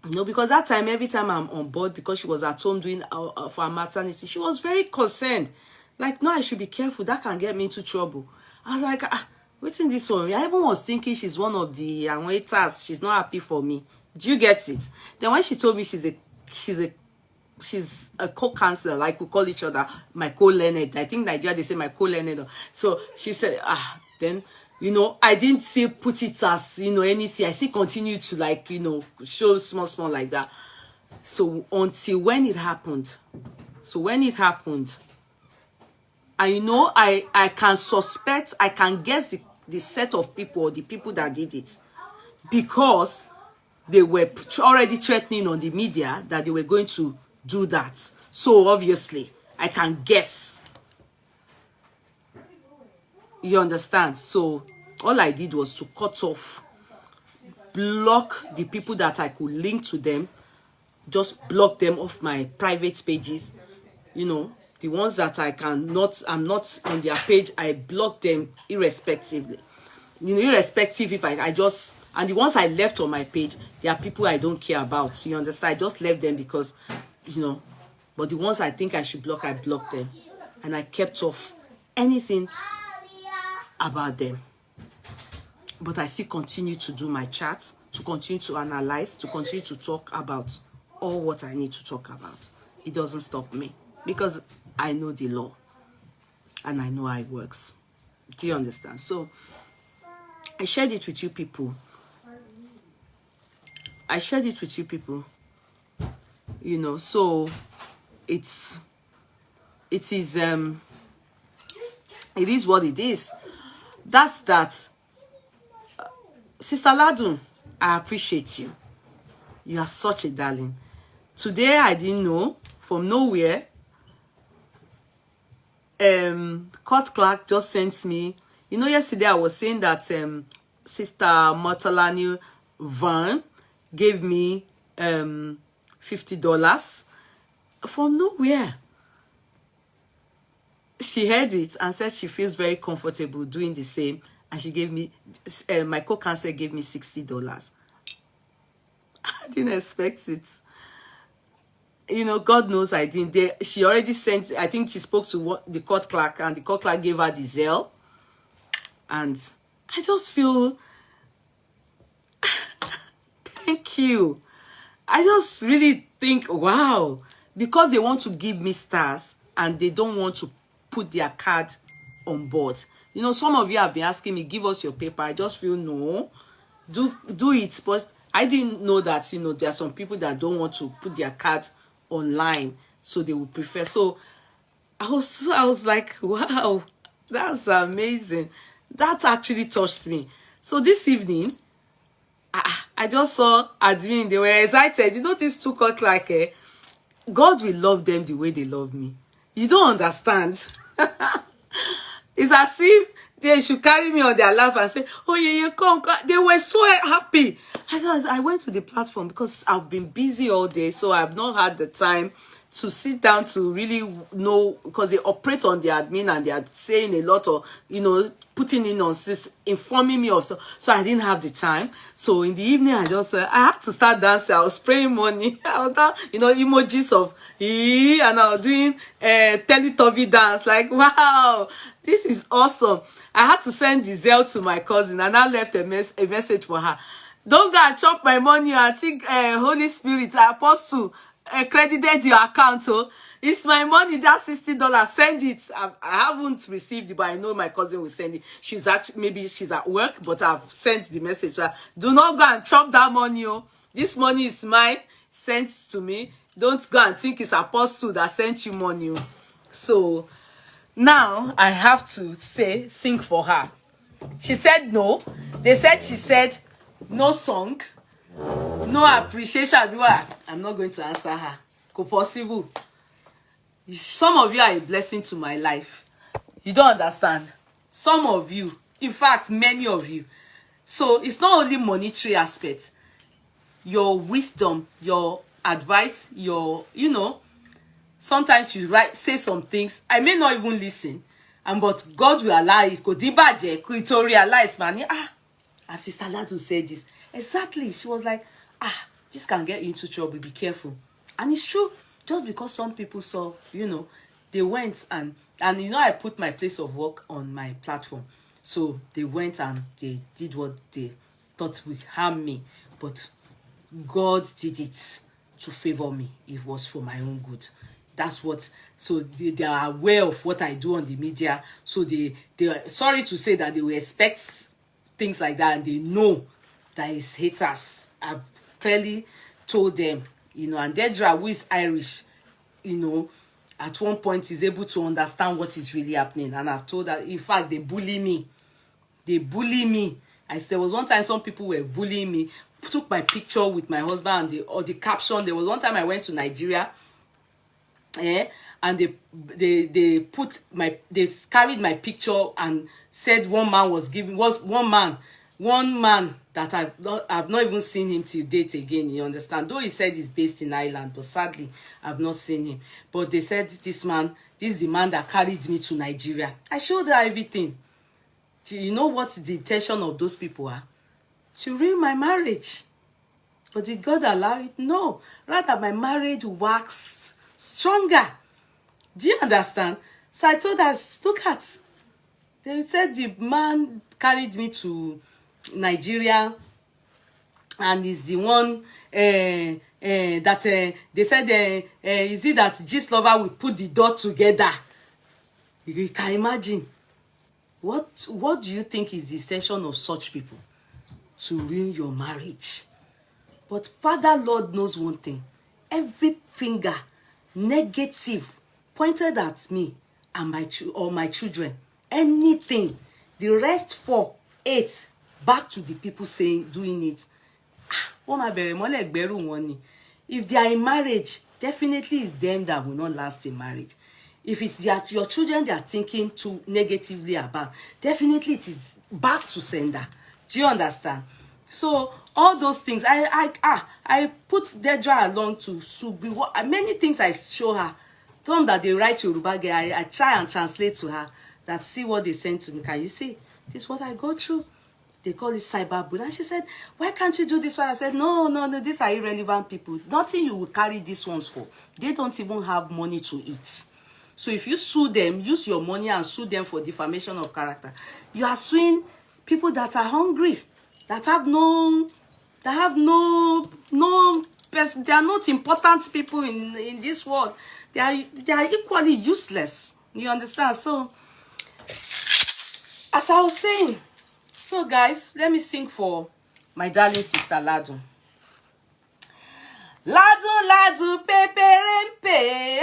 you know, because that time, every time I'm on board, because she was at home doing for her maternity, she was very concerned. Like, no, I should be careful. That can get me into trouble. I was like, what's in this one? I even was thinking she's one of the waiters. She's not happy for me. Do you get it? Then when she told me she's a co-counselor, like we call each other, my co-learned. I think Nigeria, they say my co-learned. So she said, then, you know, I didn't still put it as, you know, anything. I still continue to, like, you know, show small like that. So until when it happened. So when it happened, I know I can suspect, I can guess the set of people or the people that did it. Because they were already threatening on the media that they were going to do that. So obviously, I can guess. You understand? So all I did was to cut off, block the people that I could link to them, just block them off my private pages. You know, the ones that I'm not on their page, I block them irrespectively. You know, irrespective if I just, and the ones I left on my page, they are people I don't care about. You understand? I just left them because, you know, but the ones I think I should block, I blocked them. And I kept off anything about them. But I still continue to do my chats, to continue to analyze, to continue to talk about all what I need to talk about. It doesn't stop me because I know the law and I know how it works. Do you understand? So I shared it with you people. You know, so it is what it is. That's that. Sister Ladun, I appreciate you. You are such a darling. Today I didn't know from nowhere. Court clerk just sent me. You know, yesterday I was saying that Sister Motolani Van gave me $50 from nowhere. She heard it and said she feels very comfortable doing the same, and she gave me my co-cancer gave me $60. I didn't expect it. You know, God knows I didn't. She already sent, I think she spoke to the court clerk, and the court clerk gave her the Zelle. And I just feel, thank you. I just really think, wow, because they want to give me stars and they don't want to put their card on board. You know, some of you have been asking me, give us your paper. I just feel, no, do it. But I didn't know that, you know, there are some people that don't want to put their card online, so they would prefer. So I was like, wow, that's amazing. That actually touched me. So this evening, I just saw admin, they were excited. You know, these two cut like, God will love them the way they love me. You don't understand. It's as if they should carry me on their lap and say, oh yeah, come. They were so happy. I went to the platform because I've been busy all day, so I've not had the time to sit down to really know, because they operate on the admin and they are saying a lot of, you know, putting in on this, informing me of stuff. So I didn't have the time. So in the evening, I just I had to start dancing. I was spraying money. I was down, you know, emojis of and I was doing Teletubby dance. Like, wow, this is awesome. I had to send the Zelle to my cousin, and I left a message for her. Don't go and chop my money. I think Holy Spirit, Apostle, credited your account. So it's my money, that $60. Send it. I haven't received it, but I know my cousin will send it. She's actually, maybe she's at work, but I've sent the message. So do not go and chop that money. Oh. This money is mine, sent to me. Don't go and think it's Apostle that sent you money. Oh. So now I have to sing for her. She said no. She said no song, no appreciation. I'm not going to answer her. Go possible. Some of you are a blessing to my life. You don't understand. Some of you, in fact, many of you. So it's not only monetary aspect. Your wisdom, your advice, your, you know, sometimes you say some things. I may not even listen. But God will allow it. Go dibaje, to realize, man. And Sister Ladu said this. Exactly. She was like, this can get you into trouble. Be careful. And it's true. Just because some people saw, you know, they went and you know, I put my place of work on my platform. So they went and they did what they thought would harm me. But God did it to favor me. It was for my own good. That's what, so they are aware of what I do on the media. So they are sorry to say that they will expect things like that, and they know that it's haters. I've clearly told them, you know, and Dedra, who is Irish, you know, at one point is able to understand what is really happening. And I've told that, in fact, they bully me. They bully me. There was one time some people were bullying me, took my picture with my husband and the caption. There was one time I went to Nigeria, and they carried my picture and said one man that I've not even seen him till date again. You understand? Though he said he's based in Ireland, but sadly I've not seen him. But they said this is the man that carried me to Nigeria. I showed her everything. Do you know what the intention of those people are? To ruin my marriage. But did God allow it? No. Rather, my marriage waxed stronger. Do you understand? So I told her, look at. They said the man carried me to Nigeria and is the one that they said, is it that Gist Lover will put the dot together? You can imagine. What do you think is the intention of such people? To ruin your marriage. But Father Lord knows one thing. Every finger negative pointed at me and my children, anything, the rest 8 back to the people doing it. If they are in marriage, definitely it's them that will not last in marriage. if it's your children they are thinking too negatively about, definitely it is back to sender. Do you understand? So all those things, I put Dedra along to Subi. Many things I show her. Some that they write Yoruba, I try and translate to her. That see what they send to me. Can you see? This is what I go through. They call it cyberbullying. And she said, why can't you do this one? I said, no, these are irrelevant people. Nothing you will carry these ones for. They don't even have money to eat. So if you sue them, use your money and sue them for defamation of character, you are suing people that are hungry, that have they are not important people in this world. They are equally useless. You understand? So, as I was saying, so guys, let me sing for my darling sister Ladu. Ladu, peperempe,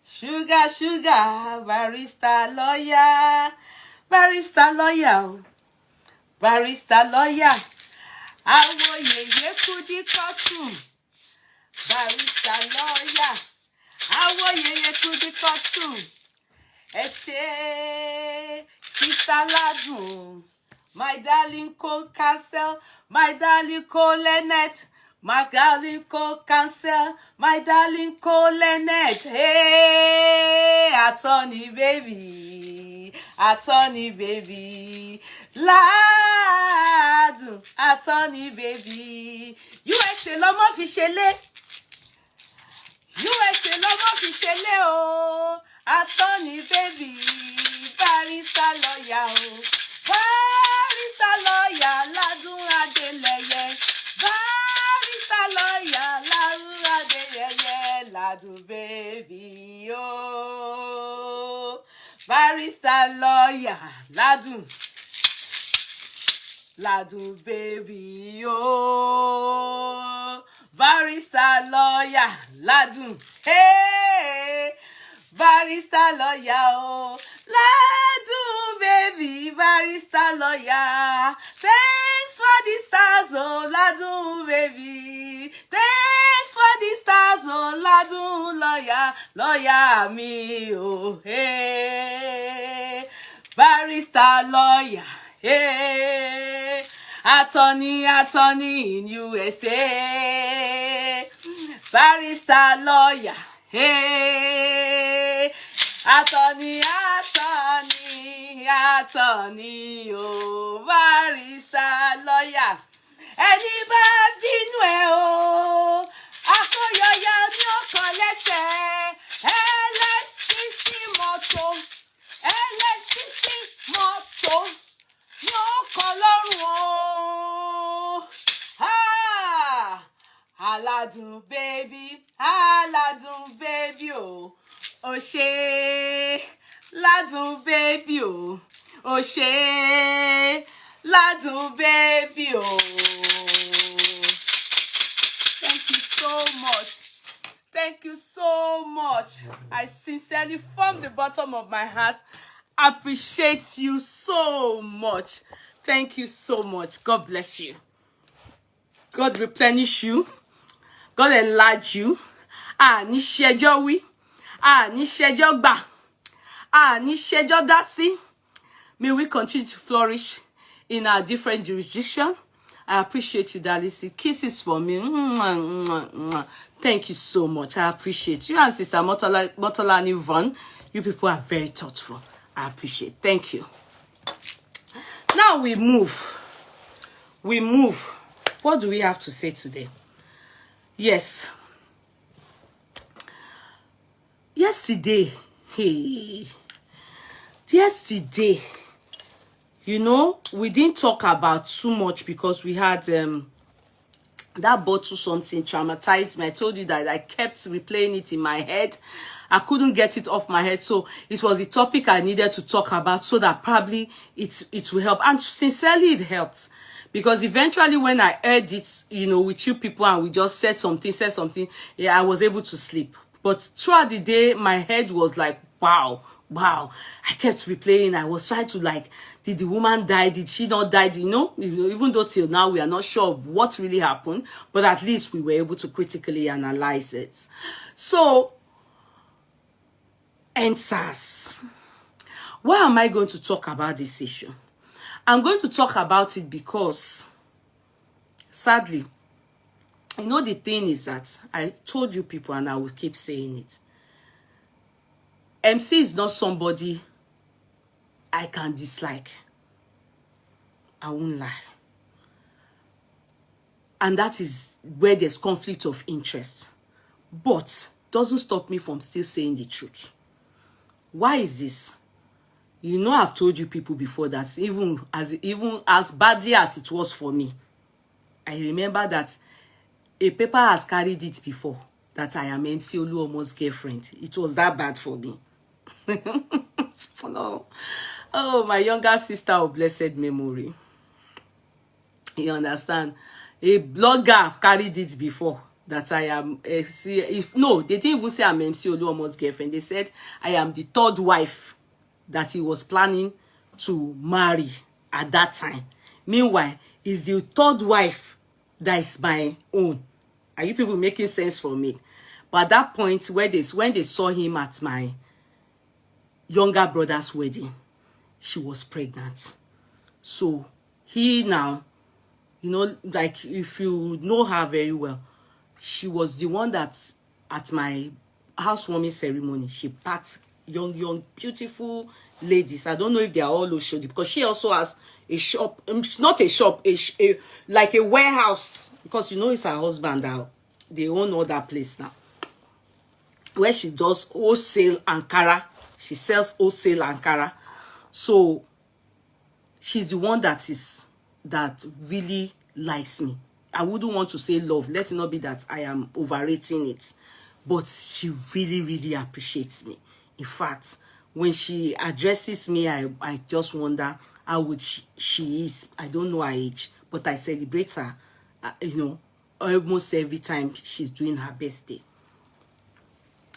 sugar, barista lawyer, awo yeye kudi kotun, barista lawyer, awo yeye kudi kotun, ẹ ṣé sister Ladu, my darling co-cancel, my darling co-Lenet, my darling co-cancel, my darling co-Lenet. Hey, attorney baby, Ladu, attorney baby. USA lọmọ fi ṣẹlẹ̀, USA lọmọ fi ṣẹlẹ̀ o, attorney baby, barista lawyer o. Barista lawyer Ladun Adeleye, barista lawyer Ladun Adeleye, Ladu baby oh, barista lawyer Ladu baby oh, barista lawyer Ladu, hey, barista lawyer oh, Ladu baby, barista lawyer. Thanks for the stars, oh Ladu baby. Thanks for the stars, oh Ladu lawyer me, oh hey, barista lawyer, hey, attorney in USA, barista lawyer, hey. Attorney, oh, barista lawyer. Ẹni bá bínú ẹ o, akóyọyọ ní ọkàn lẹ́sẹ̀. LSTC mọ́tò ní ọkàn lọ́rùn o. Aladun baby o. Oshe, Ladun baby oh, Oshe, Ladun baby oh. Thank you so much. I sincerely, from the bottom of my heart, appreciate you so much. Thank you so much. God bless you. God replenish you. God enlarge you. Ní ṣẹjọ́ wí. Ní ṣẹjọ́ gbà. Ní ṣẹjọ́ dá sí. May we continue to flourish in our different jurisdictions. I appreciate you, Dalisi. Kisses for me. Thank you so much. I appreciate you. And Sister Motolani Von, you people are very thoughtful. I appreciate. Thank you. Now we move. What do we have to say today? Yes. Yesterday, you know, we didn't talk about too much because we had that bottle something traumatized me. I told you that I kept replaying it in my head. I couldn't get it off my head. So it was the topic I needed to talk about so that probably it will help. And sincerely, it helped. Because eventually when I heard it, you know, with you people and we just said something, yeah, I was able to sleep. But throughout the day, my head was like, wow. I kept replaying. I was trying to like, did the woman die? Did she not die? You know, even though till now we are not sure of what really happened, but at least we were able to critically analyze it. So answers. Why am I going to talk about this issue? I'm going to talk about it because, sadly, you know, the thing is that I told you people, and I will keep saying it. MC is not somebody I can dislike. I won't lie. And that is where there's conflict of interest. But doesn't stop me from still saying the truth. Why is this? You know, I've told you people before that even as badly as it was for me, I remember that a paper has carried it before that I am MC Oluomo's girlfriend. It was that bad for me. No. Oh, my younger sister of blessed memory. You understand? A blogger carried it before that I am no, they didn't even say I'm MC Oluomo's girlfriend. They said I am the third wife that he was planning to marry at that time. Meanwhile, it's the third wife that is my own. Are you people making sense for me? But at that point, when they saw him at my younger brother's wedding, she was pregnant. So he now, you know, like if you know her very well, she was the one that at my housewarming ceremony, she packed young, beautiful ladies. I don't know if they are all Oshodi, because she also has a shop, not a shop, like a warehouse, because you know it's her husband now. They own all that place now, where she does wholesale Ankara. She sells wholesale Ankara. So she's the one that really likes me. I wouldn't want to say love. Let it not be that I am overrating it. But she really, really appreciates me. In fact, when she addresses me, I just wonder how old she is. I don't know her age, but I celebrate her, you know, almost every time she's doing her birthday.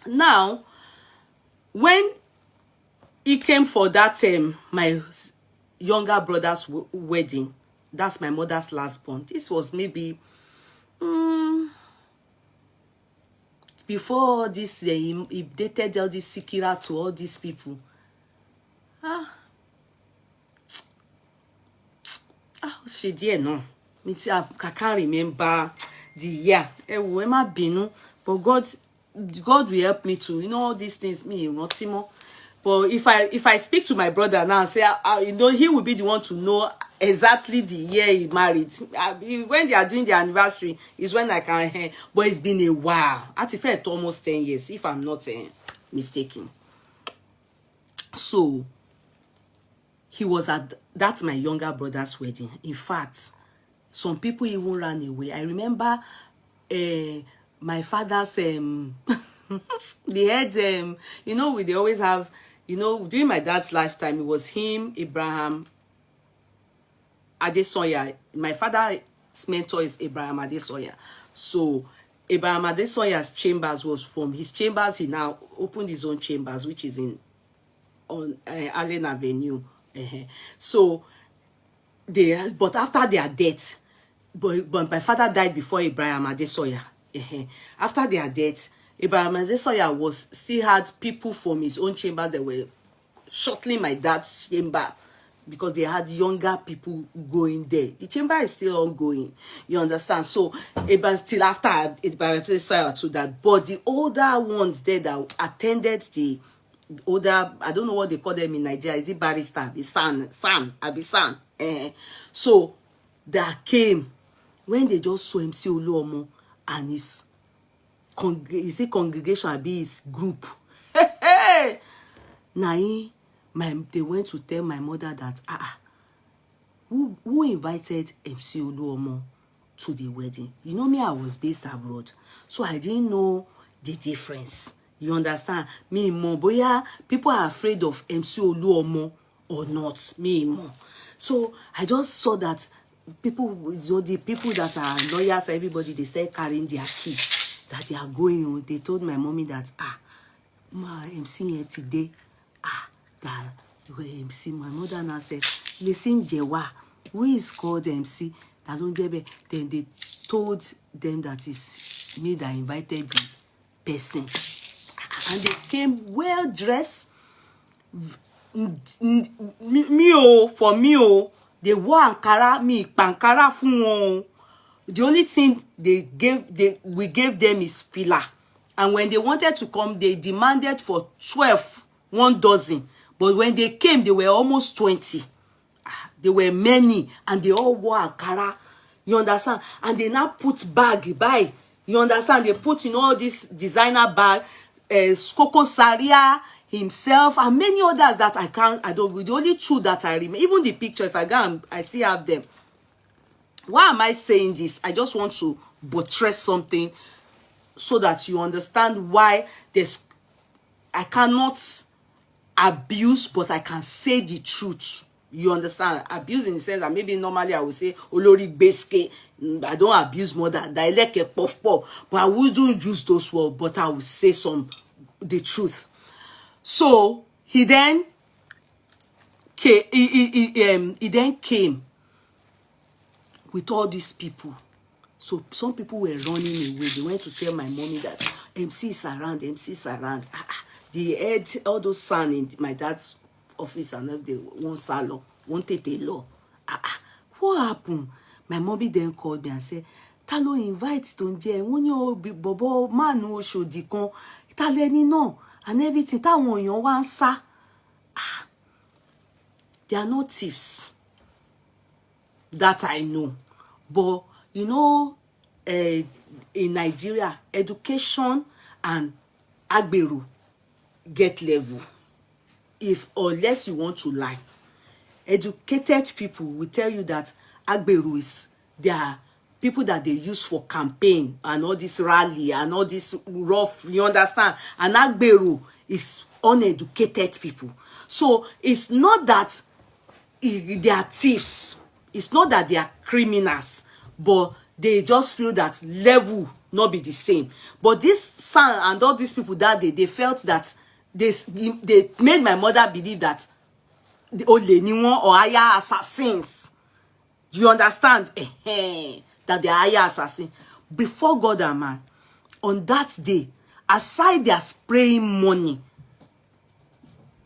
Now, when he came for that my younger brother's wedding, that's my mother's last born. This was maybe before this. He dated all this Sikira to all these people. She did no. Me see, I can't remember the year. But God will help me to, you know, all these things. Me, not more. But if I speak to my brother now and say, you know, he will be the one to know exactly the year he married. When they are doing the anniversary is when I can hear. But it's been a while. At fact, almost 10 years, if I'm not mistaken. So he was at that my younger brother's wedding. In fact, some people even ran away. I remember my father's they had you know, they always have, you know, during my dad's lifetime, it was him, Abraham Adesoya. My father's mentor is Abraham Adesoya. So Abraham Adesoya's chambers was from his chambers. He now opened his own chambers, which is on Allen Avenue. So but after their death, but my father died before Abraham Adesoya. After their death, Abraham Adesoya still had people from his own chamber that were shuttling my dad's chamber, because they had younger people going there. The chamber is still ongoing. You understand? So still after Abraham Adesoya to that, but the older ones there that attended the older, I don't know what they call them in Nigeria. Is it barrister? Abisan. So that came when they just saw MC Oluomo and his congregation, abi his group. Now they went to tell my mother that who invited MC Oluomo to the wedding. You know me, I was based abroad, so I didn't know the difference. You understand? Me more, boya people are afraid of MC Oluomo or not. Me more. So I just saw that people, you know, the people that are lawyers, everybody, they start carrying their key that they are going on. They told my mommy that ma MC here today. That MC. My mother now said, listen, Jewa, who is called MC? That don't get me. Then they told them that it's me that invited the person. and they came well dressed. For me, they wore Ankara, me Pankara fún wọn. The only thing we gave them is filler. And when they wanted to come, they demanded for 12, 1 dozen. But when they came, they were almost 20. They were many, and they all wore Ankara. You understand? And they now put bag by. You understand? They put in all this designer bag, Coco Saria himself, and many others that I don't. The only 2 that I remember, even the picture, if I go, I still have them. Why am I saying this? I just want to buttress something so that you understand why I cannot abuse, but I can say the truth. You understand? Abuse in the sense that maybe normally I would say Olori Beske. I don't abuse more than that. I like a puff puff, but I wouldn't use those words. But I will say the truth. So he then came. He then came with all these people. So some people were running away. They went to tell my mommy that MC is around. MC is around. They heard all those sound in my dad's office, and they won't salon, won't take a law. What happened? My mommy then called me and said, "Talo invite Tonje, when you bobo man who should dikon, Italeni no, and everything. That one you want sa. They are not thieves. That I know, but you know, in Nigeria, education and agberu get level. If unless you want to lie, educated people will tell you that agberu is their people that they use for campaign and all this rally and all this rough, you understand? And agberu is uneducated people. So it's not that they are thieves. It's not that they are criminals, but they just feel that level not be the same. But this son and all these people that they felt that they made my mother believe that the Oleniwon or higher assassins. You understand? That they are higher assassins. Before God and man, on that day, aside their spraying money,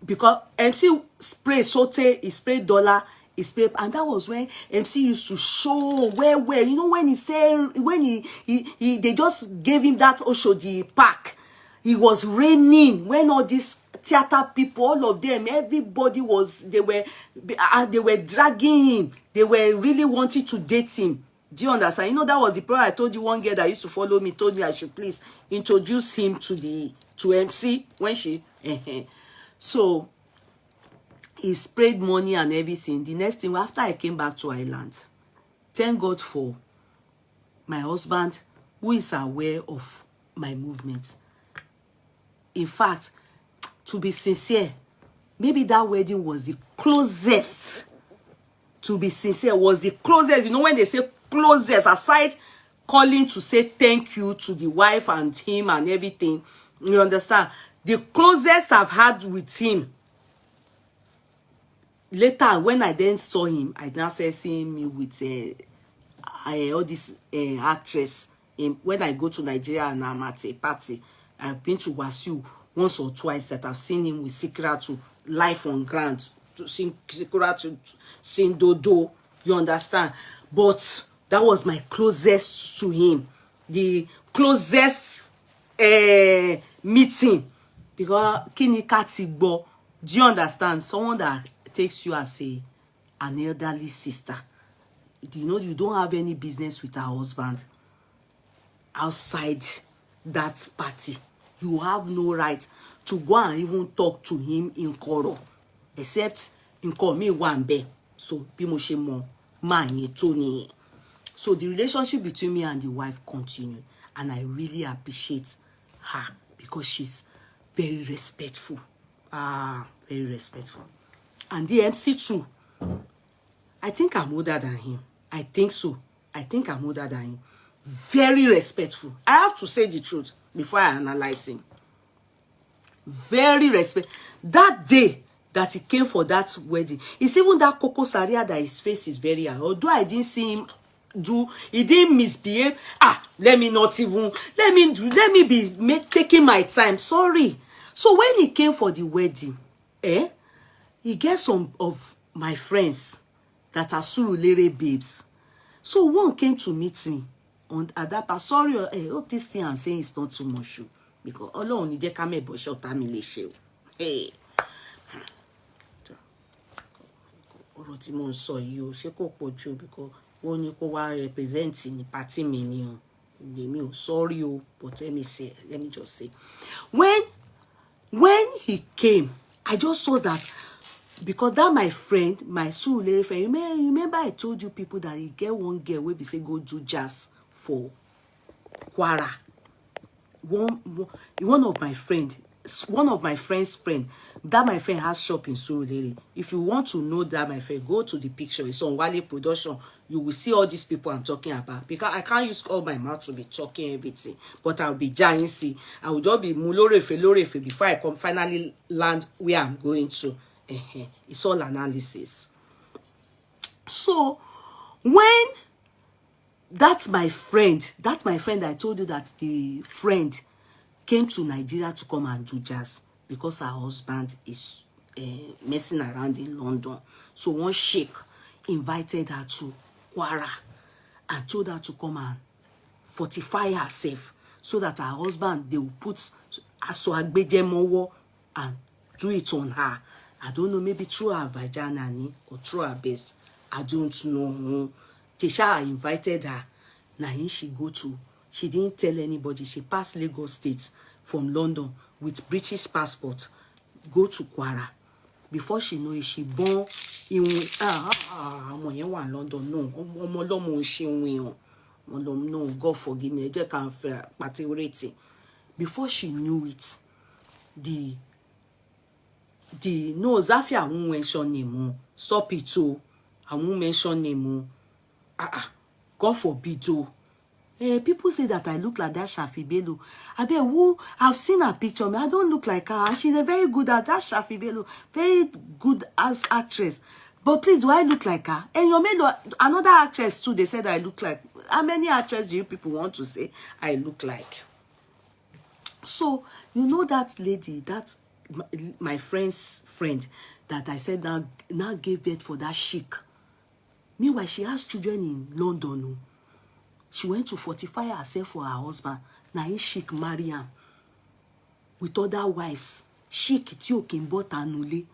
because MC spray saute, he sprayed dollar, he sprayed, and that was when MC used to show where you know when he said they just gave him that Oshodi pack. It was raining when all these theater people, all of them, everybody was, they were dragging him. They were really wanting to date him. Do you understand? You know, that was the problem. I told you one girl that used to follow me told me I should please introduce him to MC when she so he sprayed money and everything. The next thing, after I came back to Ireland, thank God for my husband who is aware of my movements. In fact, to be sincere, maybe that wedding was the closest. To be sincere, was the closest. You know, when they say closest, aside calling to say thank you to the wife and him and everything, you understand? The closest I've had with him. Later, when I then saw him, I now started seeing me with all this actress. When I go to Nigeria and I'm at a party, I've been to Wasiu once or twice that I've seen him with Sikiratu, life on ground, to sing Sikiratu, sing Dodo, you understand? But that was my closest to him. The closest meeting. Because Kini Katigbo, do you understand? Someone that takes you as an elderly sister. You know, you don't have any business with her husband outside that party. You have no right to go and even talk to him in koro, except in call me one be. So bimoshemo manye Tony. So the relationship between me and the wife continued, and I really appreciate her because she's very respectful. Very respectful. And the MC too. I think I'm older than him. I think so. I think I'm older than him. Very respectful. I have to say the truth before I analyze him. Very respectful. That day that he came for that wedding, it's even that Coco Saria that his face is very high. Although I didn't see him he didn't misbehave. Let me be taking my time. Sorry. So when he came for the wedding, he get some of my friends that are Surulere babes. So one came to meet me on Adapa. Sorry, I hope this thing I'm saying is not too much, because Ọlọ́run ní jẹ́ ká mẹ́bọ̀ ṣọ́ta mi lè ṣe o. Hey. Ọ̀rọ̀ tí mo ń sọ yìí o, ṣé kò pọ̀ jù, because wọ́n ní kó wá represent ní party mi ni o. Èmi ò sorry o, but let me just say. When he came, I just saw that, because that my friend, my Surulere friend, you remember I told you people that he get one girl wey be say go do jazz for Kwara. One of my friend's friend, that my friend has shop in Surulere. If you want to know that my friend, go to the picture. It's on Wale Production. You will see all these people I'm talking about, because I can't use all my mouth to be talking everything, but I'll be giancy. I will just be lorefe before I come finally land where I'm going to. It's all analysis. So when that's my friend I told you that the friend came to Nigeria to come and do jazz because her husband is messing around in London. So one sheikh invited her to Kwara and told her to come and fortify herself so that her husband, they will put aṣọ agbejemowo and do it on her. I don't know, maybe through her vagina or through her breast. I don't know. Tisha invited her. Now she didn't tell anybody. She passed Lagos State from London with British passport. Go to Kwara. Before she know it, she born in London. No, God forgive me. I just can't party. Before she knew it, no, Zafia, I won't mention name. Stop it, too. I won't mention name. God forbid, too. People say that I look like that Shafi Bello. I bet who I've seen her picture. I don't look like her. She's a very good at that Shafi Bello, very good as actress. But please, do I look like her? And you made another actress too. They said I look like. How many actresses do you people want to say I look like? So you know that lady, that my friend's friend that I said now gave birth for that chic. Meanwhile, she has children in London. She went to fortify herself for her husband. Now he chic marry him with other wives. Chic tí kin bought anule.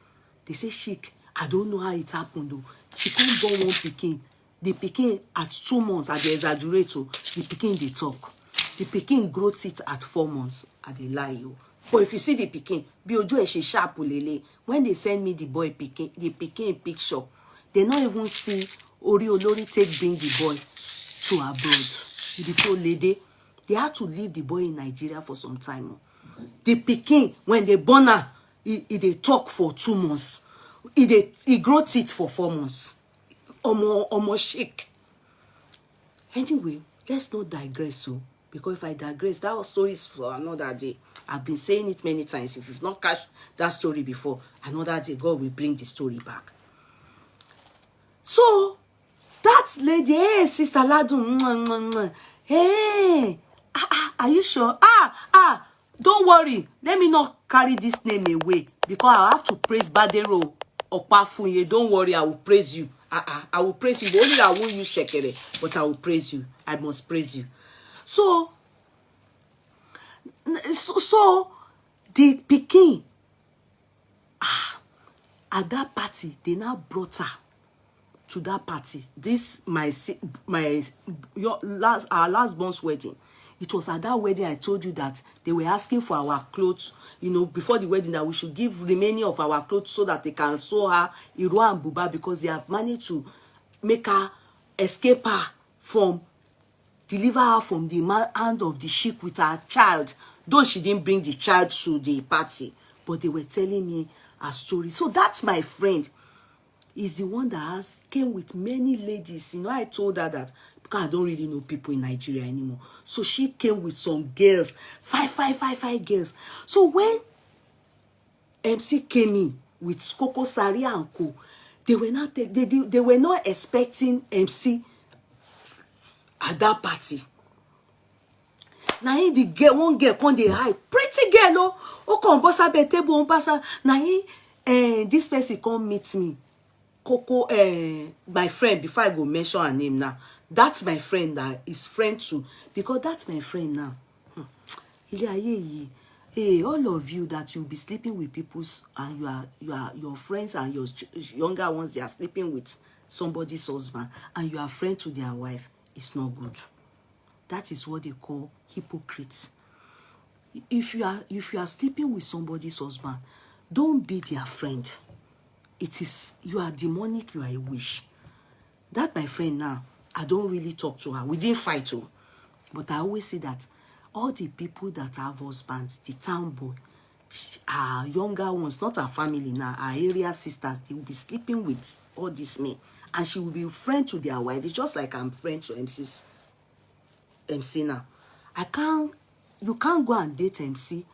They say chic. I don't know how it happened though. She can't born one pikin. The pikin at 2 months, I dey exaggerate. The pikin they talk. The pikin grow teeth at 4 months. I dey lie you. But if you see the pikin, be ojo e she sharp lele. When they send me the pikin picture, they not even see Ori Olori take bring the boy to abroad. The poor lady, they had to leave the boy in Nigeria for some time. The pikin, when they born her, they talk for 2 months. He grow teeth for 4 months. Omo shake. Anyway, let's not digress. So, because if I digress, that story is for another day. I've been saying it many times. If you've not catch that story before, another day God will bring the story back. So that lady, hey, Sister Ladun, hey, are you sure? Don't worry. Let me not carry this name away, because I have to praise Badero Opafunye. Don't worry, I will praise you. I will praise you. Only I won't use shekere, but I will praise you. I must praise you. So the pikin, at that party, they now brought her to that party. This our last born's wedding. It was at that wedding I told you that they were asking for our clothes, before the wedding, that we should give remaining of our clothes so that they can sew her Iro and Buba, because they have managed to make her escape her deliver her from the hand of the sheik with her child, though she didn't bring the child to the party. But they were telling me a story. So that's my friend. Is the one that came with many ladies. I told her that because I don't really know people in Nigeria anymore. So she came with some girls, five girls. So when MC came in with Coco Sari and Co, they were not expecting MC at that party. na him the girl, one girl come dey hide, pretty girl o come boss abeg table on pass. Na him this person come meet me, Coco, my friend, before I go mention her name now. That's my friend that is friend too, because that's my friend now. Hey, all of you that you'll be sleeping with people's, and you are your friends and your younger ones, they are sleeping with somebody's husband, and you are friend to their wife, it's not good. That is what they call hypocrites. If you are sleeping with somebody's husband, don't be their friend. It is, you are demonic, you are a witch. That my friend now, I don't really talk to her. We didn't fight too. But I always say that all the people that have husbands, the town boy, our younger ones, not our family now, our area sisters, they will be sleeping with all these men. And she will be friend to their wife. It's just like I'm friend to MC now. You can't go and date MC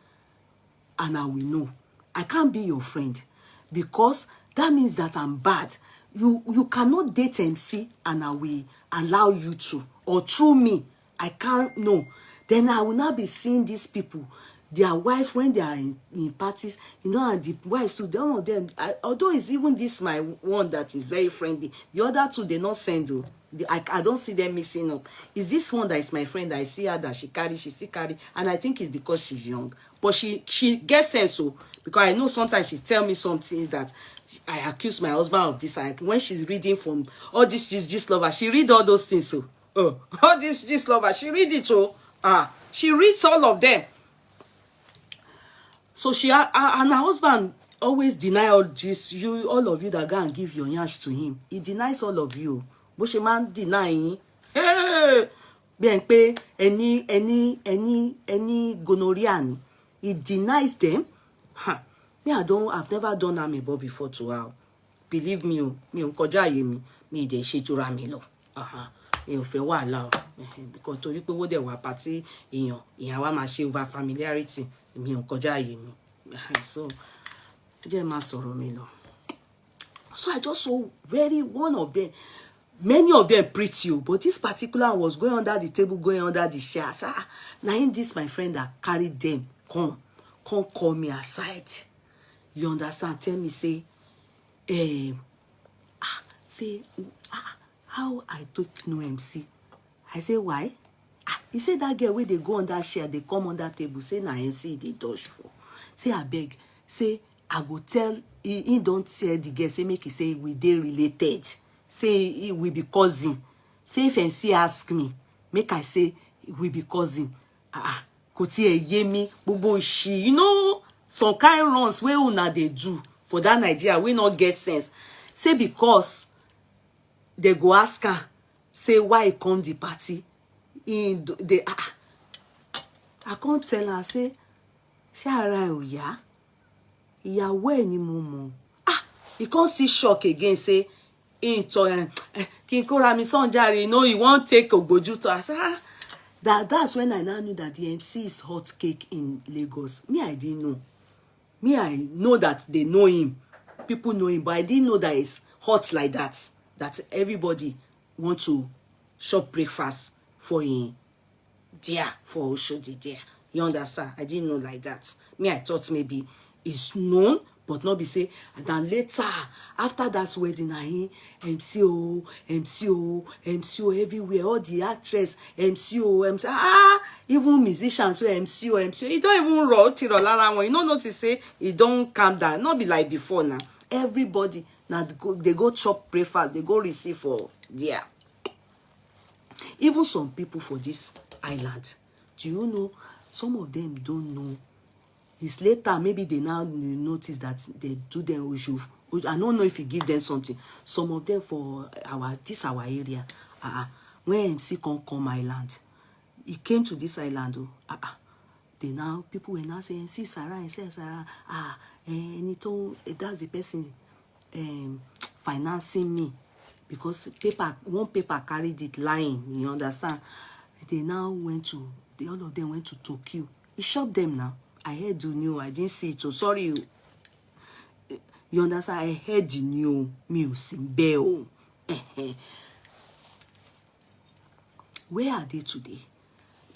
and I will know. I can't be your friend, because that means that I'm bad. You cannot date MC and I will allow you to, or through me, I can't know. Then I will not be seeing these people, their wife, when they are in parties, you know, and the wives too, some of them, although it's even this my one that is very friendly, the other two, they not send though. I don't see them mixing up. It's this one that is my friend that I see her that she still carry, and I think it's because she's young. But she gets sense, so because I know sometimes she tell me something that I accuse my husband of this. When she's reading from all this gist lover, she read all those things. So all this gist lover, she read it. So she reads all of them. So she and her husband always deny all this. All of you that go and give your yansh to him, he denies all of you. But she man denying. Hey, bien pay any gonorrhea. He denies them. Me, I've never done amebo before to her. Believe me, me kọjá àyè mi, mi de ṣe jura mi lọ. Mi ò fẹ́ wàhálà o. Because torí pé wo de wà party èèyàn wa máa ṣe over familiarity, mi ò kọjá àyè mi. So jẹ́ má sọ̀rọ̀ mi lọ. So I just saw one of them. Many of them pretty, but this particular one was going under the table, going under the chair. Now in this my friend that carried them, come call me aside. You understand? Tell me, say, how I don't know MC. I say, why? He said that girl where they go on that chair, they come on that table, say na MC they dodge for. Say I beg, say I go tell he don't tell the girl, say make he say we they related. Say we be cousin. Say if MC ask me, make I say we be cousin. Koti yemi bubo shi. You know some kind runs where una they do for that Nigeria, we not get sense. Say because they go ask her, say why come the party in the I can't tell her, say Shara oya ìyàwó ẹ̀ ni mo mọ̀. He can't see shock again, say into Kinkora mi sonjari, you know, he won't take Ogboju to us. That's when I now knew that the MC is hot cake in Lagos. Me, I didn't know. Me, I know that they know him. People know him, but I didn't know that it's hot like that. That everybody want to shop breakfast for him. Dear, for Oshodi dear. You understand? I didn't know like that. Me, I thought maybe it's known, but not be say. And then later, after that wedding, MCO everywhere. All the actress, MCO. Even musicians, so MCO. You don't even roll till you don't notice say you don't calm down. Not be like before now. Everybody now they go chop breakfast, they go receive for there. Even some people for this island, do you know? Some of them don't know. It's later, maybe they now notice that they do their oju. I don't know if you give them something. Some of them for our area. When MC come island, he came to this island. They now people were now saying, MC Sarah, and that's the person financing me, because one paper carried it lying. You understand? They now all of them went to Tokyo. He shocked them now. I heard the new. I didn't see it. So sorry. You understand? I heard the new music bell. Where are they today?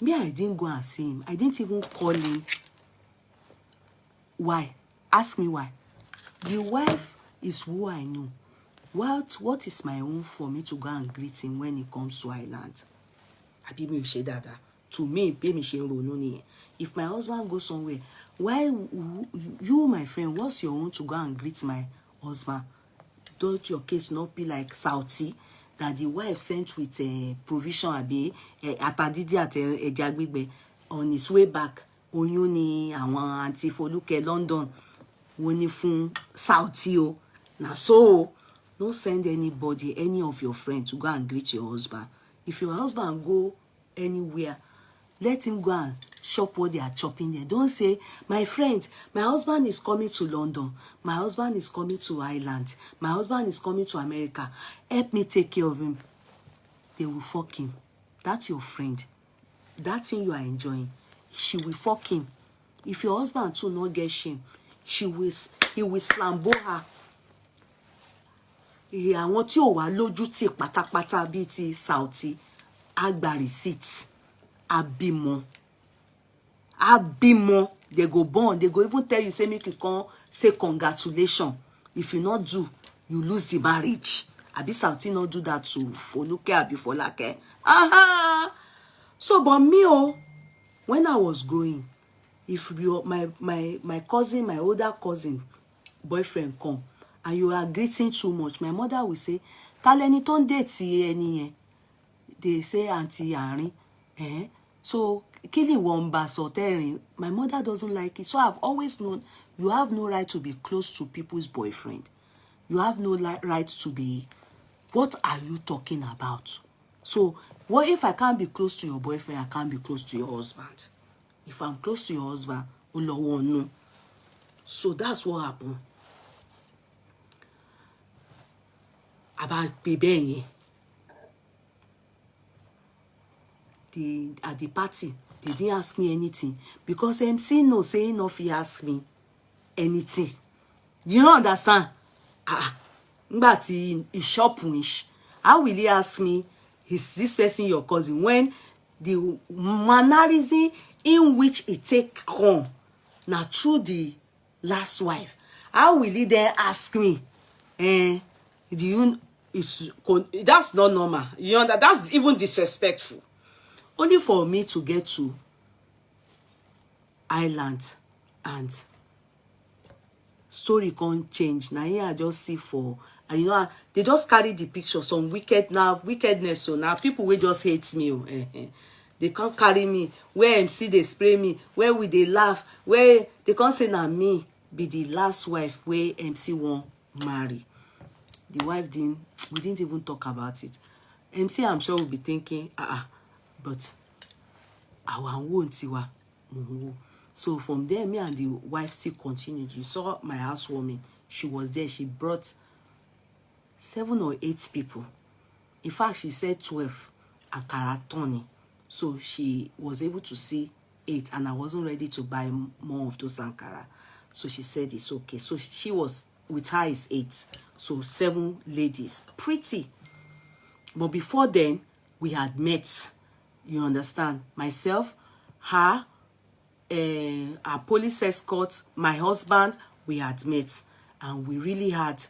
Me, I didn't go and see him. I didn't even call him. Why? Ask me why. The wife is who I know. What is my own for me to go and greet him when he comes to Ireland? Abi mi ò ṣe dáadáa. To me, bí mi ṣe ń ronú nìyẹn. If my husband goes somewhere, why you, my friend, what's your own to go and greet my husband? Don't your case not be like Saudi, that the wife sent with a provision abi atadidi àti ẹja gbígbẹ on his way back? Oyún ni àwọn Aunty Foluke London wọ́n ní fún Saudi o. Na so don't send anybody, any of your friends, to go and greet your husband. If your husband go anywhere, let him go and shop what they are chopping there. Don't say, my friend, my husband is coming to London. My husband is coming to Ireland. My husband is coming to America. Help me take care of him. They will fuck him. That's your friend. That thing you are enjoying, she will fuck him. If your husband too not get shame, he will slambo her. Àwọn tí ò wá lójú tì pátápátá bíi ti Saudi agba receipt abimo, they go born, they go even tell you, say make you come say congratulations. If you not do, you lose the marriage. Abi Saudi not do that to Foluke abi Folake. So but me when I was growing, if you my cousin, my older cousin boyfriend come and you are greeting too much, my mother will say, ta lẹni tó ń date ẹni yẹn? They say Auntie Arin. So killing one bass or tearing, my mother doesn't like it. So I've always known you have no right to be close to people's boyfriend. You have no right to be. What are you talking about? So what if I can't be close to your boyfriend? I can't be close to your husband. If I'm close to your husband, no. So that's what happened. About baby, at the party, they didn't ask me anything because MC no say no he ask me anything. You don't understand? But he shop wish. How will he ask me, is this person your cousin, when the mannerism in which he take home now through the last wife? How will he then ask me, do you, that's not normal. You know that's even disrespectful. Only for me to get to Ireland and story can't change. Now here I just see for, and you know, they just carry the picture, some wickedness. So now people will just hate me. They can't carry me. Where MC they spray me, where will they laugh, where they can't say now me be the last wife where MC won't marry. The wife we didn't even talk about it. MC, I'm sure will be thinking, but our won't see what. So from there, me and the wife still continued. You saw my housewarming. She was there. She brought 7 or 8 people. In fact, she said 12 Ankara Tony. So she was able to see 8, and I wasn't ready to buy more of those Ankara. So she said it's okay. So she was, with her is 8. So 7 ladies. Pretty. But before then, we had met. You understand? Myself, her, our police escort, my husband, we had met. And we really had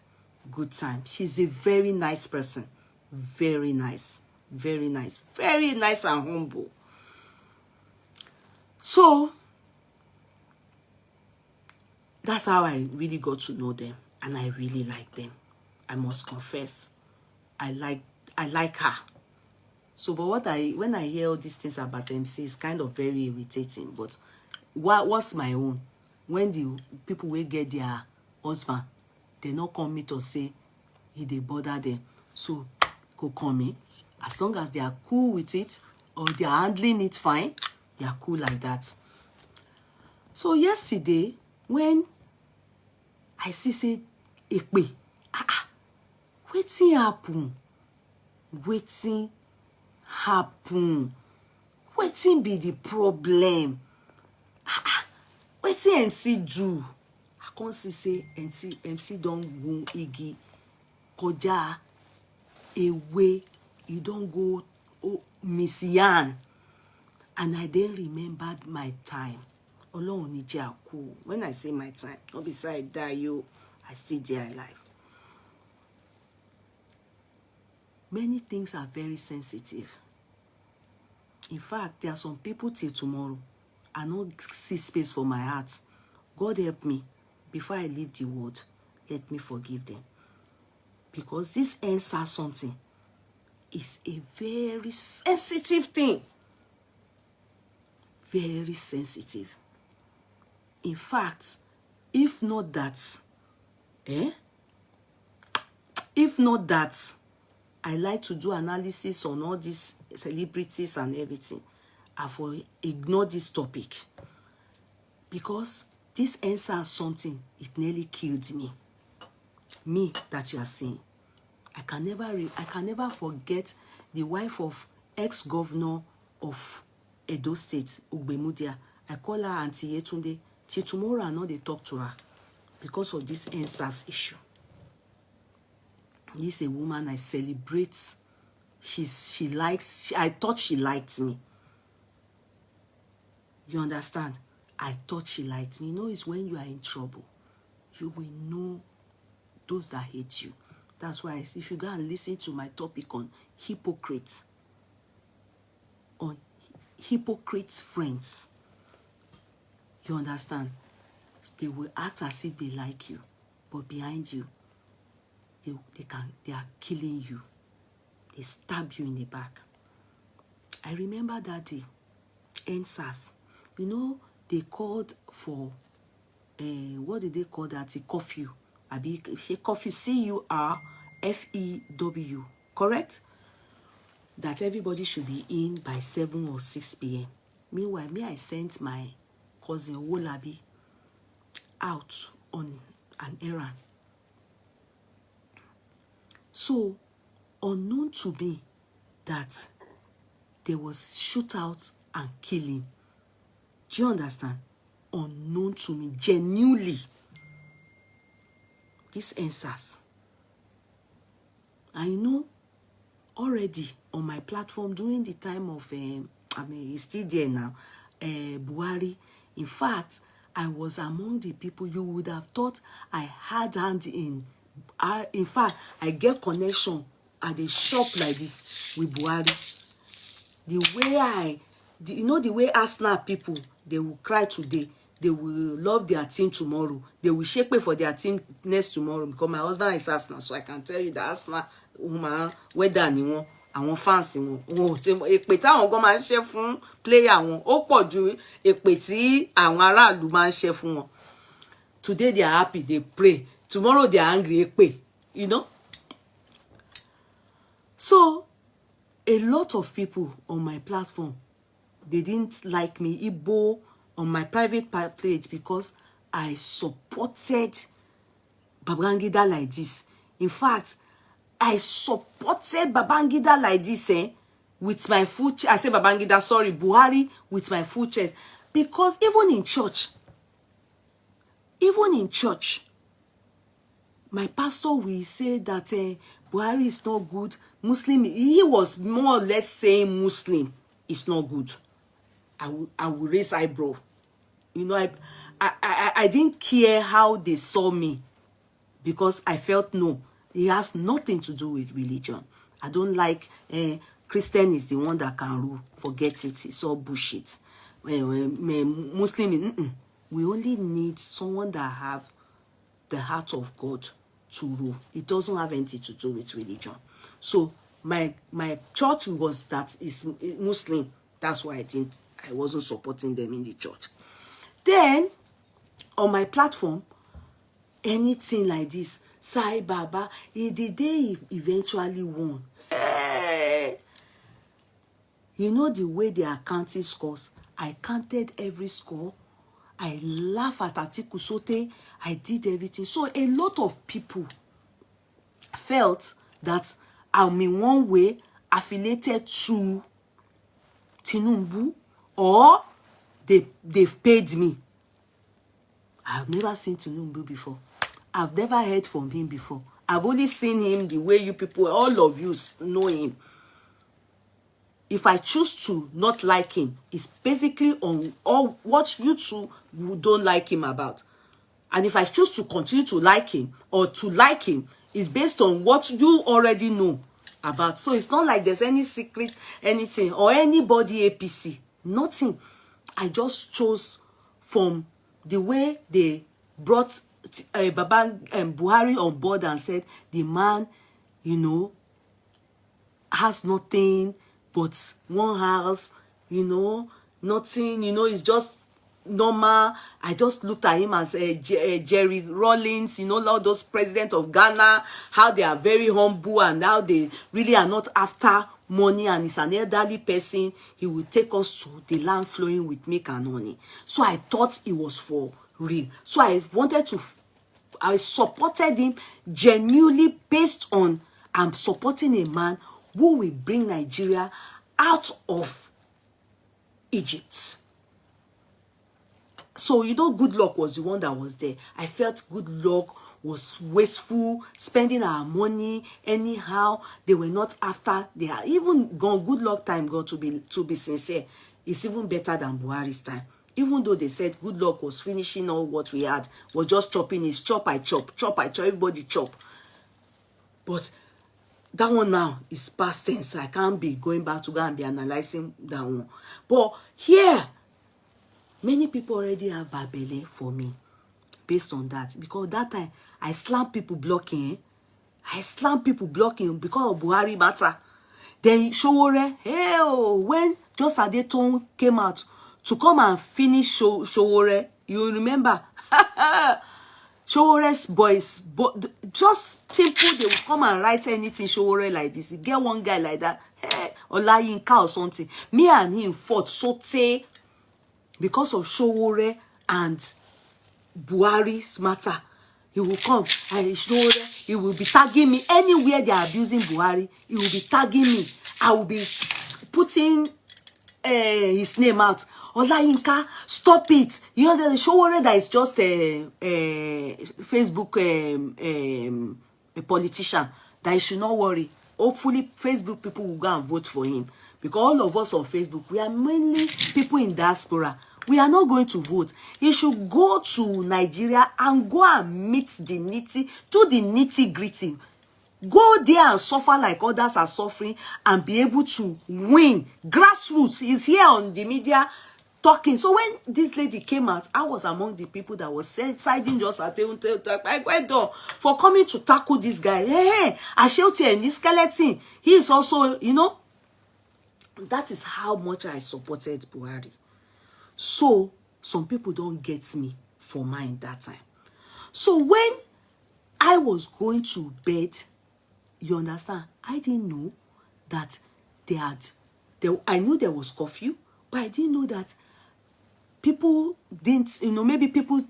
good time. She's a very nice person. Very nice. Very nice. Very nice and humble. So, that's how I really got to know them. And I really like them. I must confess. I like her. So, but when I hear all these things about MC, it's kind of very irritating. But what's my own? When the people will get their husband, they not come meet or say, they bother them. So, go call me. As long as they are cool with it, or they are handling it fine, they are cool like that. So, yesterday, when I say, Ekpe, wetin happen? Wetin happen? Wetin be the problem? Wetin MC do? I can't see say MC don't go igi koja away. You don't go Miss Yan. And I then remembered my time. When I say my time, not beside that I still there alive. Many things are very sensitive. In fact, there are some people till tomorrow, I don't see space for my heart. God help me. Before I leave the world, let me forgive them. Because this answer something is a very sensitive thing. Very sensitive. In fact, if not that, I like to do analysis on all these celebrities and everything. I will ignore this topic. Because this answer something, it nearly killed me. Me that you are seeing. I can never forget the wife of ex-governor of Edo State, Ugbemudia. I call her Auntie Yetunde. Till tomorrow, I know they talk to her because of this answers issue. This is a woman I celebrate. I thought she liked me. You understand? I thought she liked me. You know, it's when you are in trouble, you will know those that hate you. That's why if you go and listen to my topic on hypocrites, on hypocrites' friends, you understand? They will act as if they like you, but behind you, they are killing you. They stab you in the back. I remember that day, NSAS. You know, they called for, what did they call that? A curfew. Curfew, CURFEW, correct? That everybody should be in by 7 or 6 p.m. Meanwhile, I sent my cousin Wolabi out on an errand. So, unknown to me that there was shootout and killing. Do you understand? Unknown to me, genuinely. This answers. I know already on my platform during the time of, he's still there now, Buhari. In fact, I was among the people you would have thought I had hand in. In fact, I get connection at a shop like this with Buhari. The way Arsenal people, they will cry today, they will love their team tomorrow, they will shake for their team next tomorrow, because my husband is Arsenal, so I can tell you that Arsenal woman, whether ni won, àwọn fans wọn èpè táwọn gan máa ń ṣe fún player wọn ó pọ̀ ju èpè tí àwọn aráàlú máa ń ṣe fún wọn. Today they are happy, they pray. Tomorrow they are angry, èpè, you know. So a lot of people on my platform, they didn't like me, Igbo, on my private page, because I supported Babangida like this. In fact, I supported Babangida like this, with my full chest. I say Babangida, sorry, Buhari, with my full chest. Because even in church, my pastor will say that Buhari is not good. Muslim, he was more or less saying Muslim is not good. I will raise eyebrow. You know, I didn't care how they saw me, because I felt no, it has nothing to do with religion. I don't like Christian is the one that can rule. Forget it. It's all bullshit. Muslim, we only need someone that have the heart of God to rule. It doesn't have anything to do with religion. So my church was that is Muslim. That's why I wasn't supporting them in the church. Then on my platform, anything like this, Sai Baba, the day he eventually won. Hey! You know the way they are counting scores? I counted every score. I laugh at Atiku Sote. I did everything. So a lot of people felt that I'm in one way affiliated to Tinubu, or they've paid me. I've never seen Tinubu before. I've never heard from him before. I've only seen him the way you people, all of you know him. if I choose to not like him, it's basically on all what you two don't like him about. And if I choose to continue to like him or to like him, it's based on what you already know about. So it's not like there's any secret, anything, or anybody APC. Nothing. I just chose from the way they brought Baba Buhari on board and said the man, you know, has nothing but one house, you know, nothing, you know, it's just normal. I just looked at him as Jerry Rawlings, you know, all those presidents of Ghana, how they are very humble and how they really are not after money, and he's an elderly person. He will take us to the land flowing with milk and honey. So I thought it was for real. So I supported him genuinely based on I'm supporting a man who will bring Nigeria out of Egypt. So, you know, Good Luck was the one that was there. I felt Good Luck was wasteful, spending our money anyhow. They were not after. They are even gone. Good Luck time, God, to be sincere, it's even better than Buhari's time. Even though they said Good Luck was finishing all what we had, was just chopping his chop, I chop, chop, I chop, everybody chop. But that one now is past tense. I can't be going back to go and be analyzing that one. But here, many people already have babele for me based on that. Because that time, I slammed people blocking. I slammed people blocking because of Buhari matter. Then Showore, hey, when Just Adetone came out to come and finish Showore, you remember? Showore's boys, but just simple, they will come and write anything Showore like this. You get one guy like that, hey, Olayinka or something. Me and him fought sote because of Showore and Buhari's matter. He will come and Showore, he will be tagging me anywhere they are abusing Buhari. He will be tagging me. I will be putting his name out. Olayinka, stop it. You know, the Showore that is just a Facebook a politician, that he should not worry. Hopefully, Facebook people will go and vote for him. Because all of us on Facebook, we are mainly people in diaspora. We are not going to vote. He should go to Nigeria and go and meet the nitty-gritty. Go there and suffer like others are suffering and be able to win. Grassroots is here on the media talking. So when this lady came out, I was among the people that was siding just at for coming to tackle this guy. Hey, Ashelti and this skeleton. He is also, you know, that is how much I supported Buhari. So some people don't get me for mine that time. So when I was going to bed, you understand, I didn't know that I knew there was curfew, but I didn't know that people didn't, you know, maybe people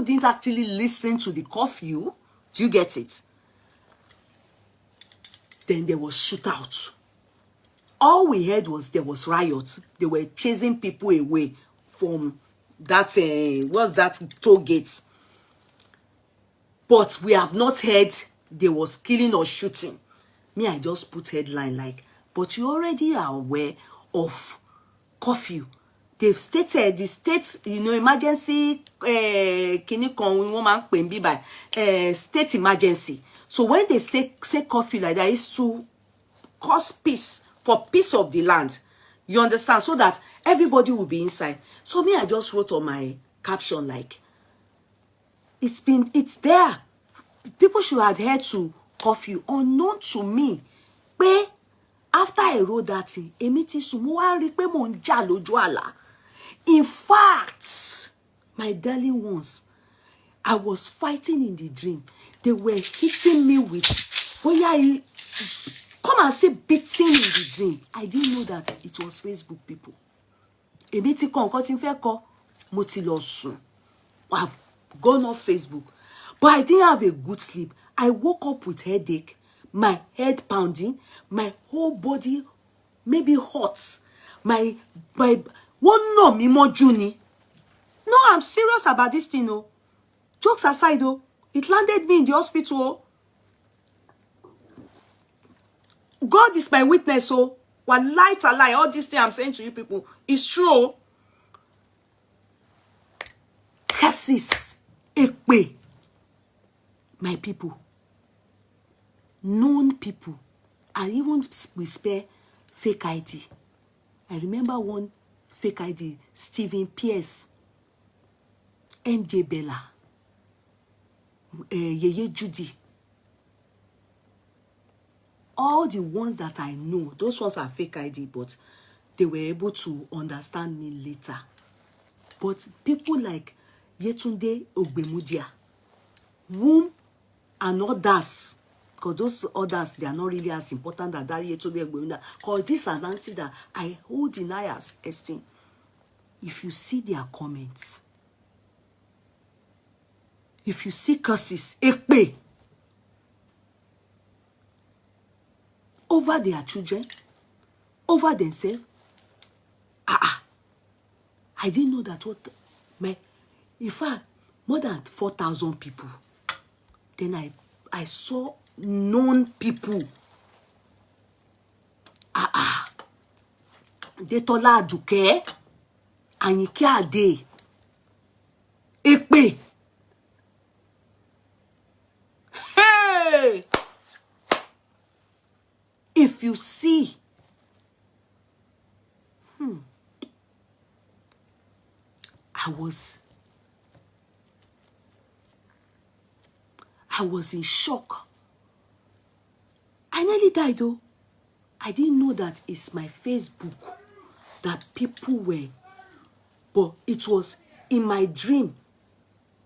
didn't actually listen to the curfew. Do you get it? Then there was shootout. All we heard was there was riots. They were chasing people away from that, what's that, toll gate. But we have not heard there was killing or shooting. Me, I just put headline like, but you already are aware of curfew. They've stated the state, you know, emergency, state emergency. So when they say curfew like that, it's to cause peace, for peace of the land. You understand? So that everybody will be inside. So me, I just wrote on my caption like, it's there. People should adhere to curfew. Unknown to me, pé after I wrote that thing, èmi ti sùn, mo wá rí pé mo ń jà lójú àlá. In fact, my darling ones, I was fighting in the dream. They were hitting me with, come and say beating in the dream. I didn't know that it was Facebook people. Èmi ti kọ nǹkan tí ń fẹ́ kọ, mo ti lọ sùn. I've gone off Facebook. But I didn't have a good sleep. I woke up with headache, my head pounding, my whole body maybe hot. My one no me more Juni. No, I'm serious about this thing, oh. Jokes aside, oh, it landed me in the hospital. Oh. God is my witness, oh. Wallahi talai, all this thing I'm saying to you people is true. Curses, ekpe, my people, known people, and even we spare fake ID. I remember one fake ID, Stephen Pierce, MJ Bella, Yeye Judy. All the ones that I know, those ones are fake ID, but they were able to understand me later. But people like Yetunde Ogbemudia, whom and others, because those others, they are not really as important as that Yetunde Ogbemudia, because these are aunties that I hold in highest esteem. If you see their comments, if you see curses, ekpe, over their children, over themselves, I didn't know that what in fact, more than 4,000 people. Then I saw known people. Detola Aduke, Anyike Ade, ekpe. Hey! If you see, I was in shock. I nearly died though. I didn't know that it's my Facebook that people were, but it was in my dream.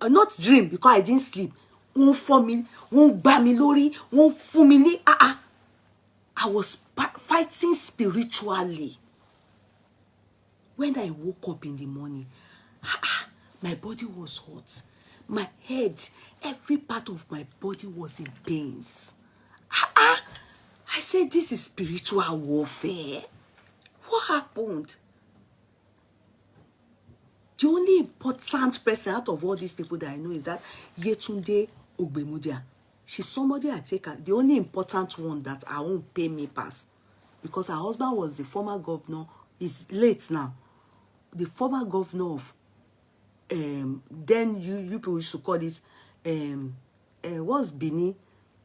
Not dream, because I didn't sleep. Won't for me, won't buy me lori, won't for me. I was fighting spiritually. When I woke up in the morning, my body was hot. My head, every part of my body was in pains. I said, this is spiritual warfare. What happened? The only important person out of all these people that I know is that Yetunde Ogbemudia. She's somebody I take her, the only important one that I won't pay me pass. Because her husband was the former governor, he's late now. The former governor of, then you people used to call it, what's Benin?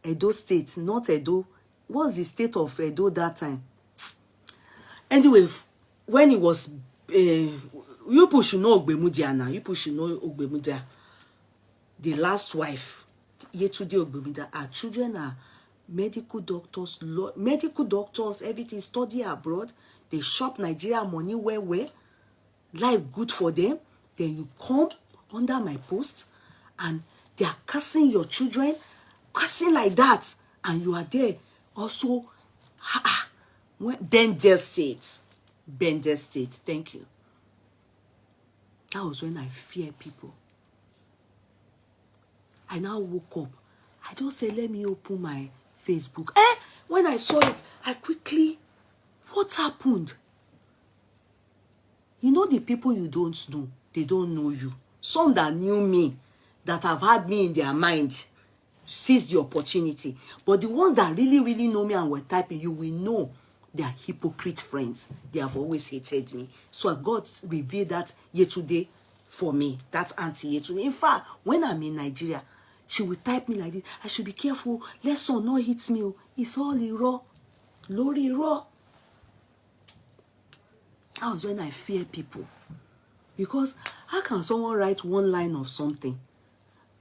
Edo State, not Edo. What's the state of Edo that time? Anyway, when he was, you people should know Ogbemudia now. You people should know Ogbemudia. The last wife, Yetunde Ogbemudia, her children are medical doctors, everything, study abroad. They shop Nigeria money where. Life good for them. Then you come under my post and they are cursing your children, cursing like that. And you are there also. Bender State. Thank you. That was when I fear people. I now woke up. I just said, let me open my Facebook. When I saw it, I quickly, what happened? You know the people you don't know, they don't know you. Some that knew me, that have had me in their mind, seized the opportunity. But the ones that really, really know me and were typing, you will know they are hypocrite friends. They have always hated me. So God revealed that yesterday for me, that auntie yesterday. In fact, when I'm in Nigeria, she will type me like this. I should be careful. Let sun not hit me. It's all raw. Lori raw. That was when I fear people. Because how can someone write one line of something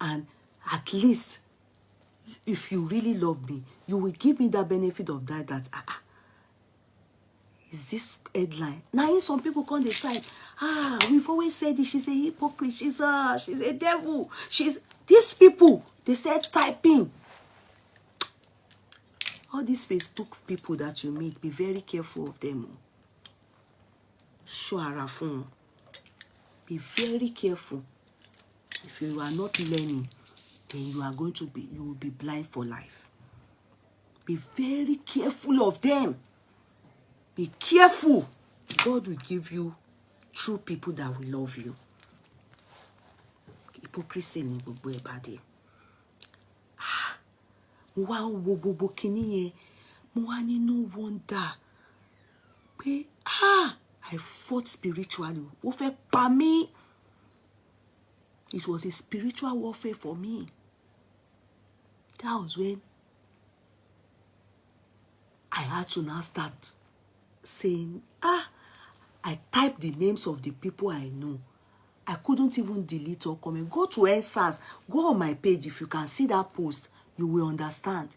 and at least if you really love me, you will give me that benefit of that is this headline? Now some people call the type, we've always said this, she's a hypocrite, she's a devil, these people, they said typing. All these Facebook people that you meet, be very careful of them. Be very careful. If you are not learning, then you will be blind for life. Be very careful of them. Be careful. God will give you true people that will love you. Hypocrisy ni gbogbo ẹ bá dé. Mo wá wo gbogbo kíní yẹn. Mo wá ní no wonder. I fought spiritually. Ó fẹ́ pa mí. It was a spiritual warfare for me. That was when I had to now start saying, I typed the names of the people I know. I couldn't even delete or comment. Go to NSAS, go on my page. If you can see that post, you will understand.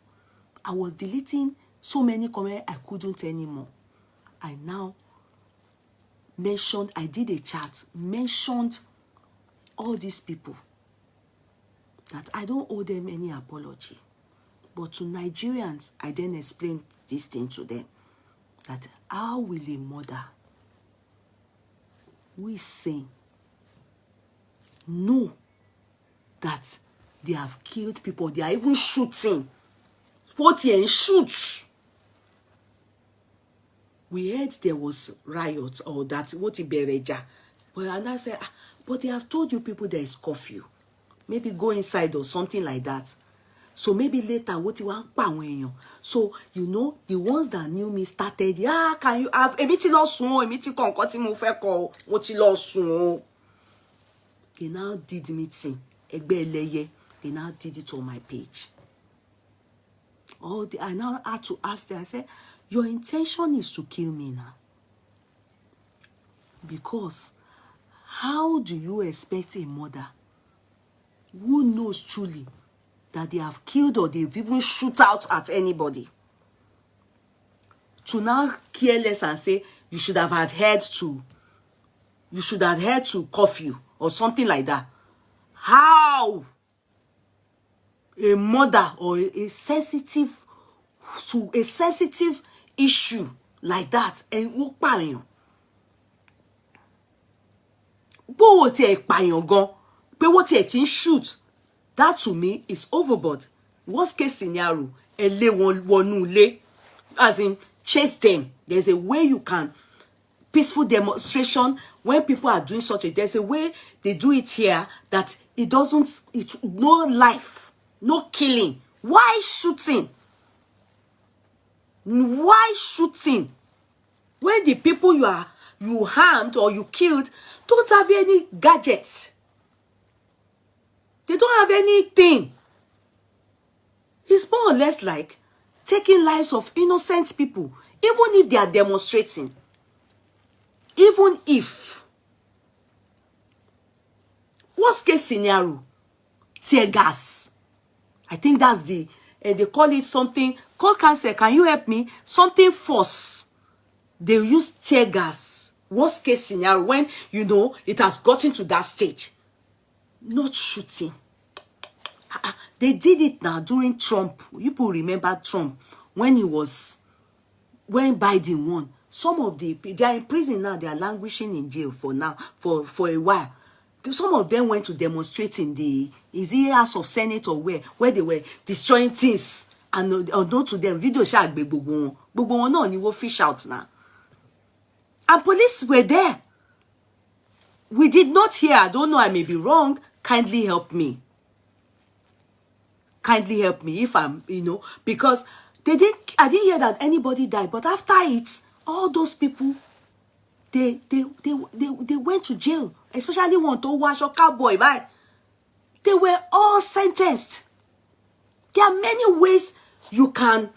I was deleting so many comments, I couldn't anymore. I now mentioned, I did a chat, mentioned all these people that I don't owe them any apology. But to Nigerians, I then explained this thing to them, that how will a mother who is sane know that they have killed people, they are even shooting? What he shoots? We heard there was riots or that what he bereja. But and I said, but they have told you people there is curfew. Maybe go inside or something like that. So maybe later what you want pa. So you know the ones that knew me started, can you have a ti lo sun, emi ti kon tí mo fẹ́ kọ, mo ti lo sun. They now did meeting. Egbe eleye. They now did it on my page. I now had to ask them, I said, your intention is to kill me now. Because how do you expect a mother who knows truly that they have killed or they've even shoot out at anybody to now care less and say you should have adhered to curfew or something like that? How a mother or a sensitive issue like that and who pààyàn? Bó ti ẹ pààyàn gan, pé wọ́n ti ẹ ti ń shoot, that to me is overboard. Worst case scenario, ẹ lé wọn wọnú ilé, as in chase them. There's a way you can peaceful demonstration when people are doing such a, there's a way they do it here that no life, no killing. Why shooting? Why shooting? When the people you harmed or you killed don't have any gadgets. They don't have anything. It's more or less like taking lives of innocent people, even if they are demonstrating. Even if. Worst case scenario, tear gas. I think that's they call it something, call cancer, can you help me? Something force. They use tear gas. Worst case scenario, when you know it has gotten to that stage. Not shooting. They did it now during Trump. People remember Trump when Biden won. Some of they are in prison now. They are languishing in jail for a while. Some of them went to demonstrate in the House of Senate or where they were destroying things. And unknown to them, video shag be gbogbo wọn náà ni wọ́n fish out now. And police were there. We did not hear. I don't know. I may be wrong. Kindly help me. Kindly help me if I'm, because I didn't hear that anybody died. But after it, all those people, they went to jail. Especially one to wash a cowboy, right? They were all sentenced. There are many ways you can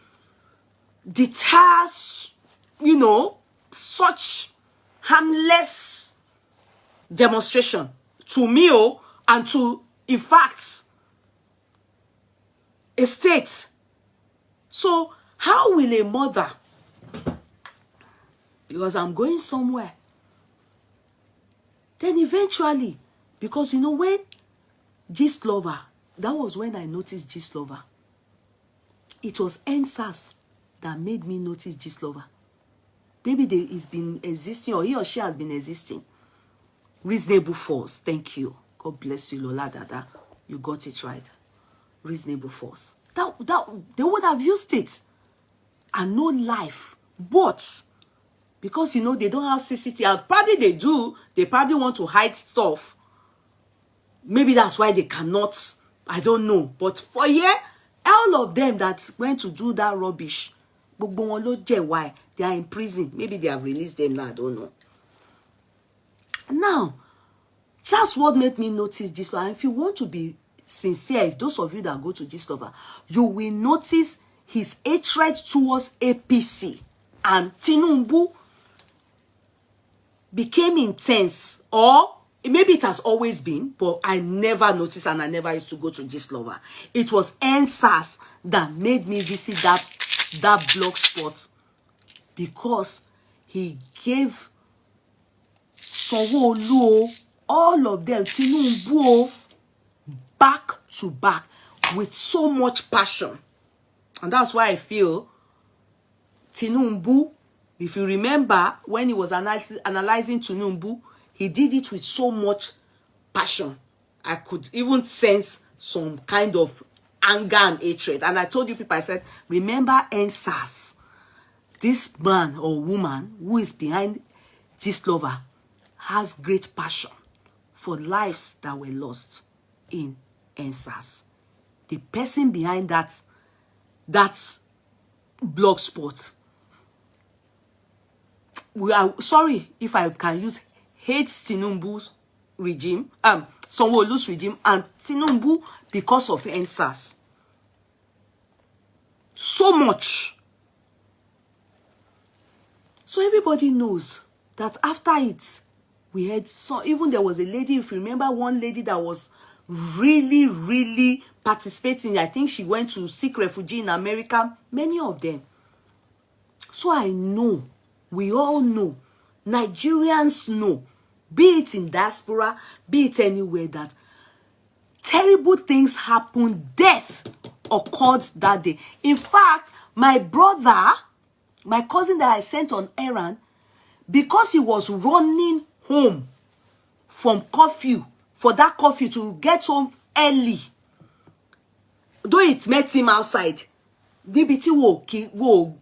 deter, such harmless demonstration to me, and to, in fact, a state. So how will a mother, because I'm going somewhere, then eventually, because when Gist Lover, that was when I noticed Gist Lover. It was NSAS that made me notice Gist Lover. Maybe it's been existing, or he or she has been existing. Reasonable force. Thank you. God bless you, Lola Dada. You got it right. Reasonable force. That they would have used it and no life. But because they don't have CCTV, probably they do. They probably want to hide stuff. Maybe that's why they cannot. I don't know. But for all of them that went to do that rubbish, gbogbo wọn ló jẹ́ why They are in prison. Maybe they have released them now, I don't know. Now, just what made me notice this. And if you want to be sincere, if those of you that go to this lover, you will notice his hatred towards APC and Tinubu became intense, or maybe it has always been, but I never noticed and I never used to go to this lover. It was NSAS that made me visit that blog spot, because he gave Sanwo-Olu, all of them, Tinubu, back to back with so much passion. And that's why I feel Tinubu, if you remember, when he was analyzing Tinubu, he did it with so much passion. I could even sense some kind of anger and hatred. And I told you people, I said, remember NSAS. This man or woman who is behind this lover has great passion for lives that were lost in NSAS. The person behind that blog spot, we are sorry if I can use, hates Tinubu's regime, Sanwo-Olu's regime, and Tinubu because of NSAS. So much. So everybody knows that after it, we had, so even there was a lady, if you remember, one lady that was really, really participating. I think she went to seek refugee in America, many of them. So I know, we all know, Nigerians know, be it in diaspora, be it anywhere, that terrible things happened, death occurred that day. In fact, my brother, my cousin that I sent on errand, because he was running home from curfew, for that curfew to get home early, though it met him outside, DBT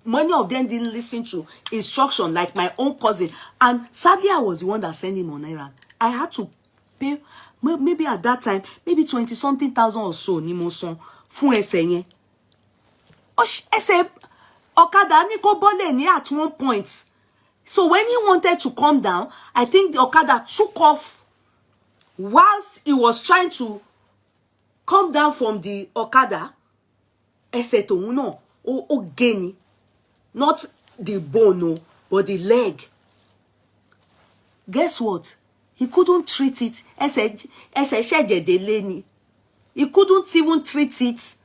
many of them didn't listen to instruction, like my own cousin. And sadly, I was the one that sent him on errand. I had to pay, maybe at that time, maybe 20-something thousand or so, ni mo san fún ẹsẹ̀ yẹn. Ẹsẹ̀ Okada ni ko bole ni at one point. So when he wanted to come down, I think the Okada took off whilst he was trying to come down from the Okada. Ẹsẹ̀ tòun náà ó gé ni, not the bone, no, but the leg. Guess what? He couldn't treat it. Ẹsẹ̀ ṣẹ̀jẹ̀ délé ni. He couldn't even treat it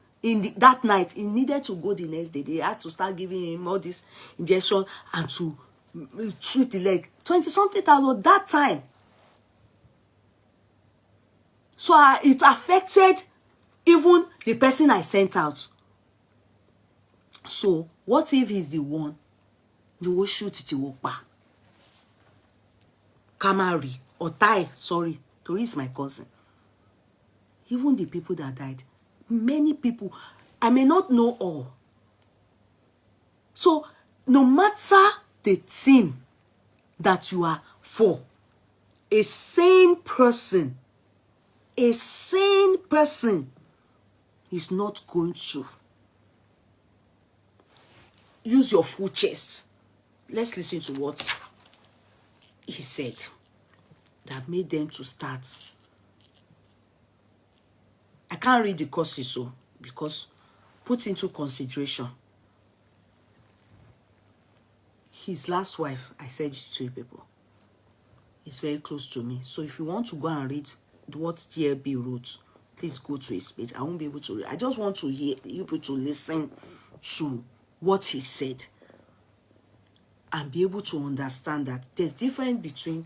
that night. He needed to go the next day. They had to start giving him all this injection and to treat the leg. 20-something thousand that time. So it affected even the person I sent out. So what if he's the one you will shoot it pa? Kamari or Tai, sorry, Tori is my cousin. Even the people that died, many people, I may not know all. So no matter the team that you are for, a sane person is not going to use your full chest. Let's listen to what he said that made them to start. I can't read the courses, so because put into consideration his last wife, I said it to you people, is very close to me. So if you want to go and read what GLB wrote, please go to his page. I won't be able to read. I just want to hear you people to listen to what he said and be able to understand that there's difference between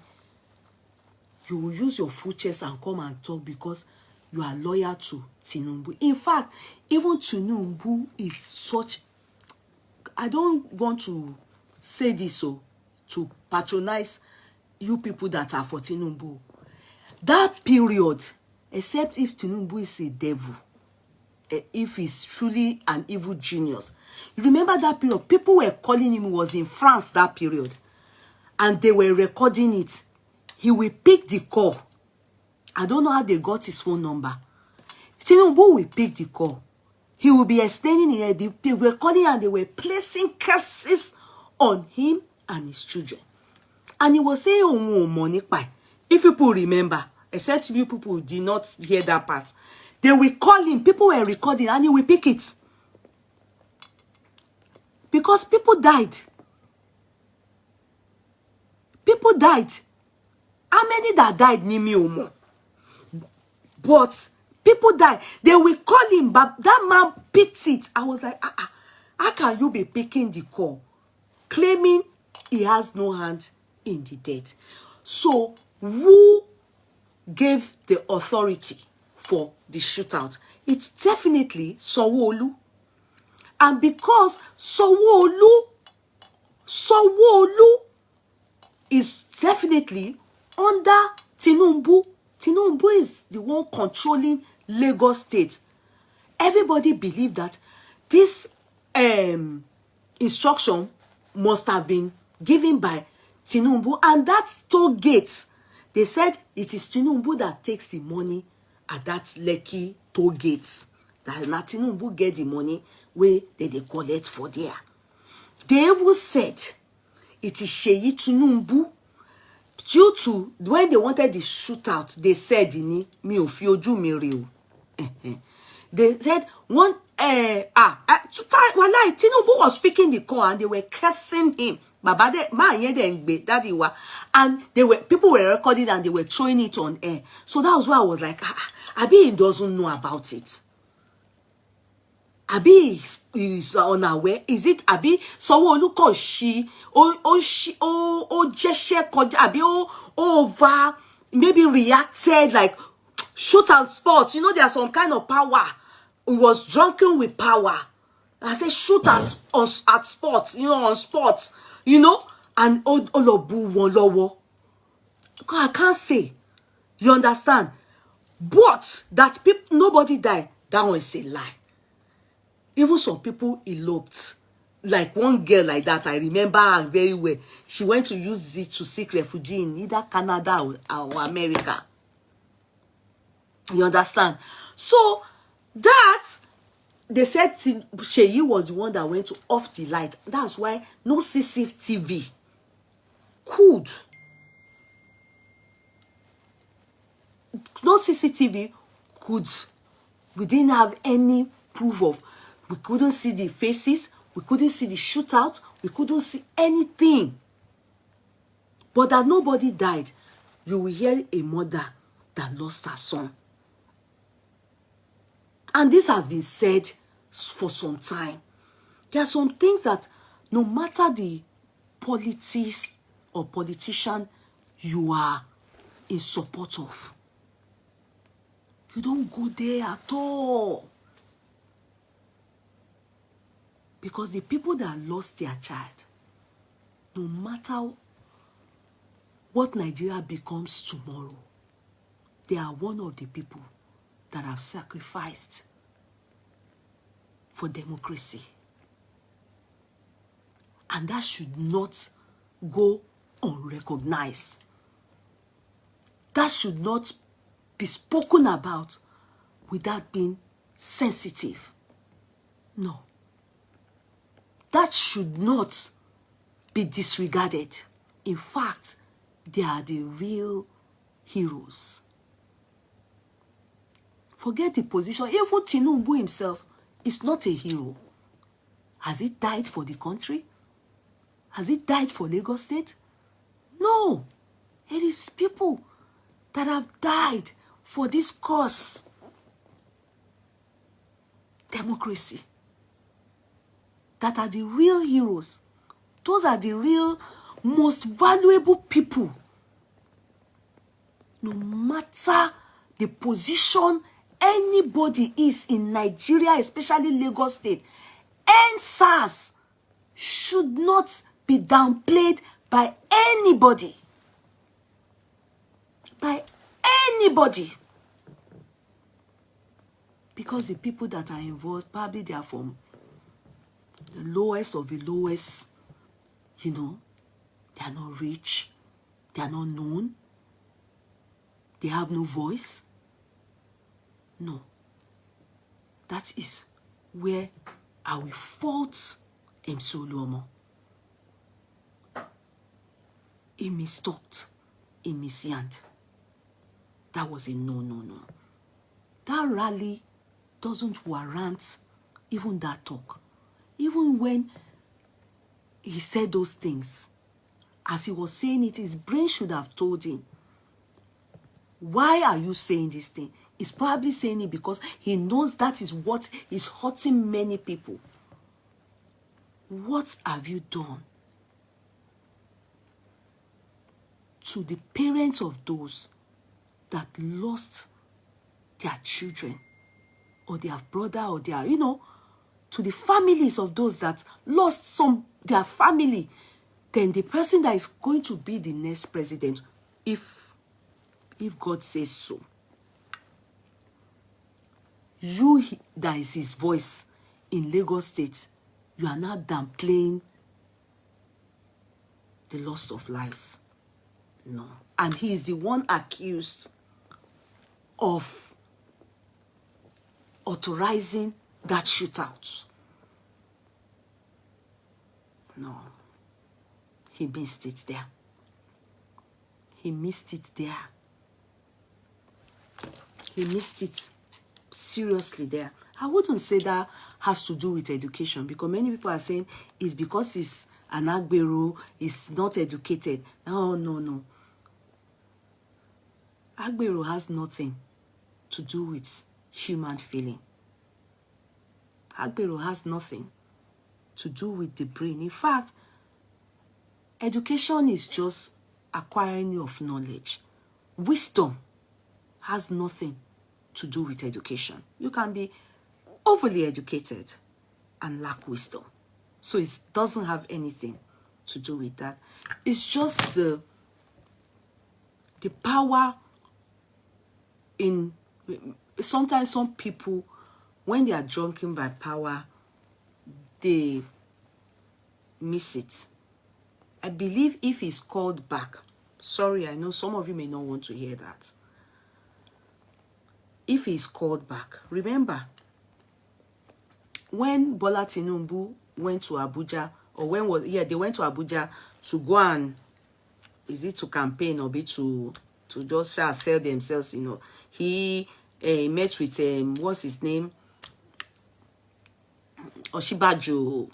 you will use your full chest and come and talk because you are loyal to Tinubu. In fact, even Tinubu is such, I don't want to say this so to patronize you people that are for Tinubu. That period, except if Tinubu is a devil, if he's truly an evil genius. You remember that period? People were calling him, he was in France that period. And they were recording it. He will pick the call. I don't know how they got his phone number. Tinubu will pick the call. He will be explaining here. They were calling and they were placing curses on him and his children. And he was saying, oh, money pie. If people remember, except you people did not hear that part, they will call him, people were recording, and he will pick it. Because people died. People died. How many that died? Nimi Omo. But people died. They will call him, but that man picked it. I was like, how can you be picking the call? Claiming he has no hand in the death. So, who gave the authority for the shootout? It's definitely Sanwo-Olu. And because Sanwo-Olu is definitely under Tinubu. Tinubu is the one controlling Lagos State. Everybody believed that this instruction must have been given by Tinubu, and that toll gate, they said it is Tinubu that takes the money at that Lekki toll gate. That na Tinubu get the money where they collect for there. They even said it is Seyi Tinubu. Due to when they wanted the shootout, they said mi ò fi ojú mi rí o. They said one Wallahi, Tinubu was speaking the call and they were cursing him. Baba de ma yen de ngbe daddy wa, and people were recording and they were throwing it on air. So that was why I was like, Abi he doesn't know about it. Abi is unaware. Is it Abi Sanwo-Olu kan she jese koja Abi over maybe reacted like shoot and sports. You know, there's some kind of power. He was drunken with power. I say shoot at sports, you know, on sports, you know, and Olobu won lowo. I can't say. You understand? But that people nobody died. That one is a lie. Even some people eloped. Like one girl like that, I remember her very well. She went to use it to seek refugee in either Canada or America. You understand? So that they said Seyi was the one that went to off the light. That's why no CCTV could. No CCTV could. We didn't have any proof of. We couldn't see the faces. We couldn't see the shootout. We couldn't see anything. But that nobody died. You will hear a mother that lost her son. And this has been said for some time. There are some things that no matter the politics or politician you are in support of, you don't go there at all. Because the people that lost their child, no matter what Nigeria becomes tomorrow, they are one of the people that have sacrificed for democracy. And that should not go unrecognized. That should not be spoken about without being sensitive. No. That should not be disregarded. In fact, they are the real heroes. Forget the position. Even Tinubu himself is not a hero. Has he died for the country? Has he died for Lagos State? No. It is people that have died for this cause. Democracy. That are the real heroes. Those are the real most valuable people. No matter the position anybody is in Nigeria, especially Lagos State, NSAS should not be downplayed by anybody. By anybody. Because the people that are involved, probably they are from the lowest of the lowest, you know. They are not rich. They are not known. They have no voice. No. That is where I will fault MC Oluomo. he mistalked, he misyanned. That was a no. That rally doesn't warrant even that talk. Even when he said those things, as he was saying it, his brain should have told him, why are you saying this thing? He's probably saying it because he knows that is what is hurting many people. What have you done to the parents of those that lost their children or their brother or their, to the families of those that lost their family? Then the person that is going to be the next president, if God says so, you that is his voice in Lagos State, you are now downplaying the loss of lives. No. And he is the one accused of authorizing that shootout. No. He missed it there. He missed it there. He missed it seriously there. I wouldn't say that has to do with education, because many people are saying it's because he's an Agbero, he's not educated. No. Agbero has nothing to do with human feeling. Agbero has nothing to do with the brain. In fact, education is just acquiring of knowledge. Wisdom has nothing to do with education. You can be overly educated and lack wisdom. So it doesn't have anything to do with that. It's just the power in... Sometimes some people, when they are drunken by power, they miss it. I believe if he's called back, sorry, I know some of you may not want to hear that. If he's called back, remember, when Bola Tinubu went to Abuja, or they went to Abuja to go and, is it to campaign or be to just sell themselves, he met with, what's his name? Oshibajo,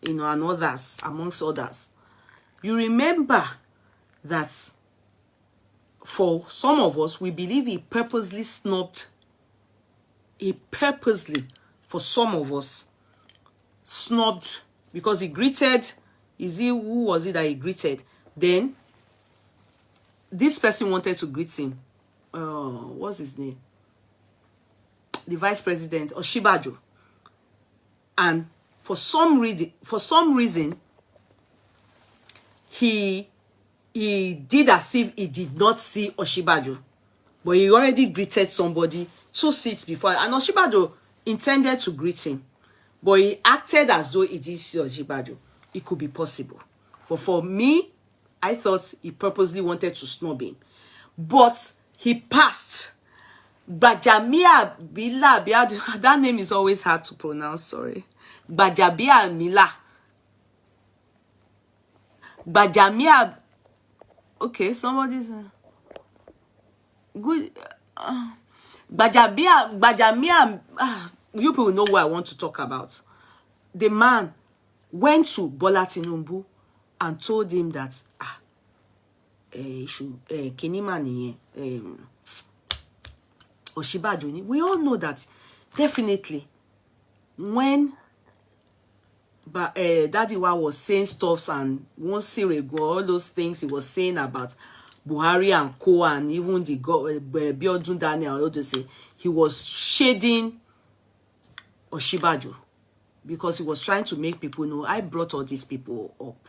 and others, amongst others. You remember that for some of us, we believe he purposely snubbed. He purposely, for some of us, snubbed, because he greeted, who was it that he greeted? Then, this person wanted to greet him. What's his name? The vice president, Oshibajo. And for some reason, he did as if he did not see Oshibajo, but he already greeted somebody 2 seats before, and Oshibajo intended to greet him, but he acted as though he did see Oshibajo. It could be possible, but for me, I thought he purposely wanted to snub him, but he passed. Gbajamia Bila, that name is always hard to pronounce, sorry. Gbajabia Mila. Gbajamia. Okay, somebody's good. Gbajamia. You people know what I want to talk about. The man went to Bola Tinubu and told him that Kinimani Oshibajo. We all know that definitely when Dadiwa was saying stuffs and one Sirego, all those things he was saying about Buhari and Co, and even the Biodun Daniel, all those, he was shading Oshibajo because he was trying to make people know, I brought all these people up.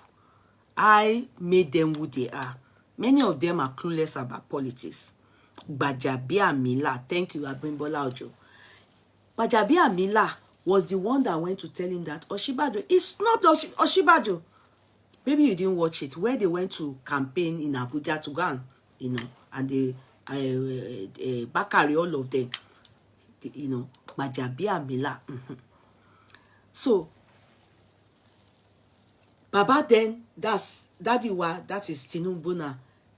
I made them who they are. Many of them are clueless about politics. Gbajabia Mila, thank you, Abimbola Ojo. Gbajabia Mila was the one that went to tell him that Oshibajo is not Oshibajo. Maybe you didn't watch it, where they went to campaign in Abuja to go and, and they, Bakari, all of them, Gbajabia Mila. So, Baba then, that's Daddy Wa, that is Tinubu now,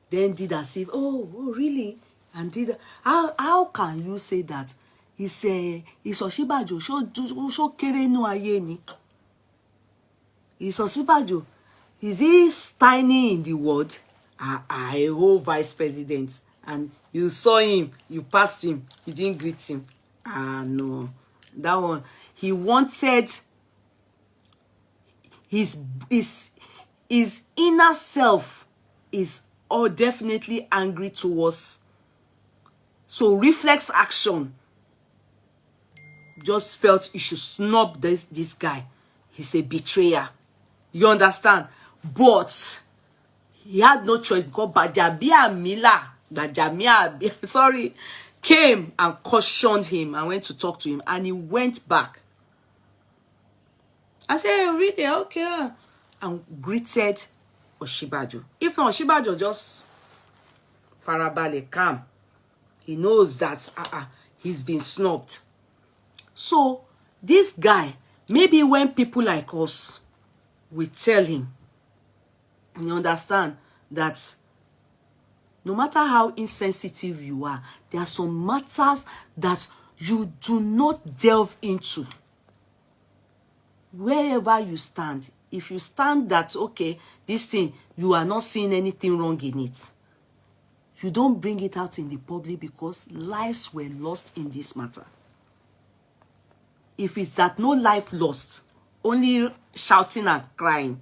then did as if, oh really? And did, how can you say that? It's Oshibajo, show kere no aye ni. It's Oshibajo. Is he tiny in the world? A whole vice president. And you saw him, you passed him, you didn't greet him. No. That one. He wanted his inner self is all definitely angry towards. So reflex action just felt he should snub this guy. He's a betrayer. You understand? But he had no choice because Bajamia, sorry, came and cautioned him and went to talk to him, and he went back. I said, hey, really? Okay. And greeted Oshibajo. If not, Oshibajo just farabale, calm. He knows that he's been snubbed. So this guy, maybe when people like us, we tell him, you understand, that no matter how insensitive you are, there are some matters that you do not delve into. Wherever you stand, if you stand that, okay, this thing, you are not seeing anything wrong in it, you don't bring it out in the public, because lives were lost in this matter. If it's that no life lost, only shouting and crying,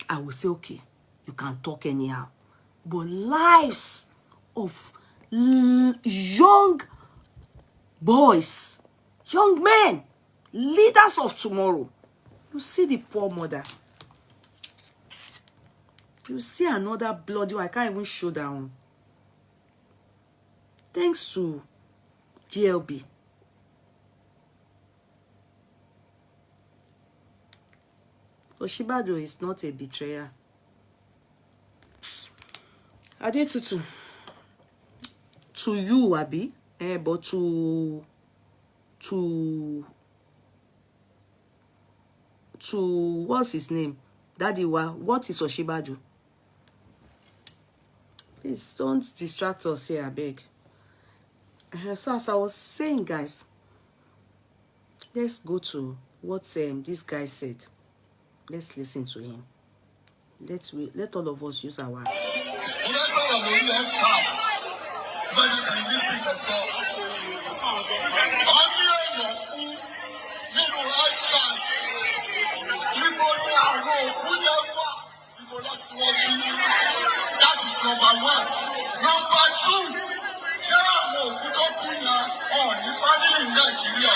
I will say, okay, you can talk anyhow. But lives of young boys, young men, leaders of tomorrow, you see the poor mother. You see another bloody one. I can't even show that one. Thanks to GLB. Oshibajo is not a betrayer. Adetutu. To you, Abi, but to what's his name? Daddy Wa, what is Oshibajo? Please don't distract us here, I beg. So as I was saying, guys, let's go to what this guy said. Let's listen to him. Let all of us use our. That is number one. Number two, family in Nigeria.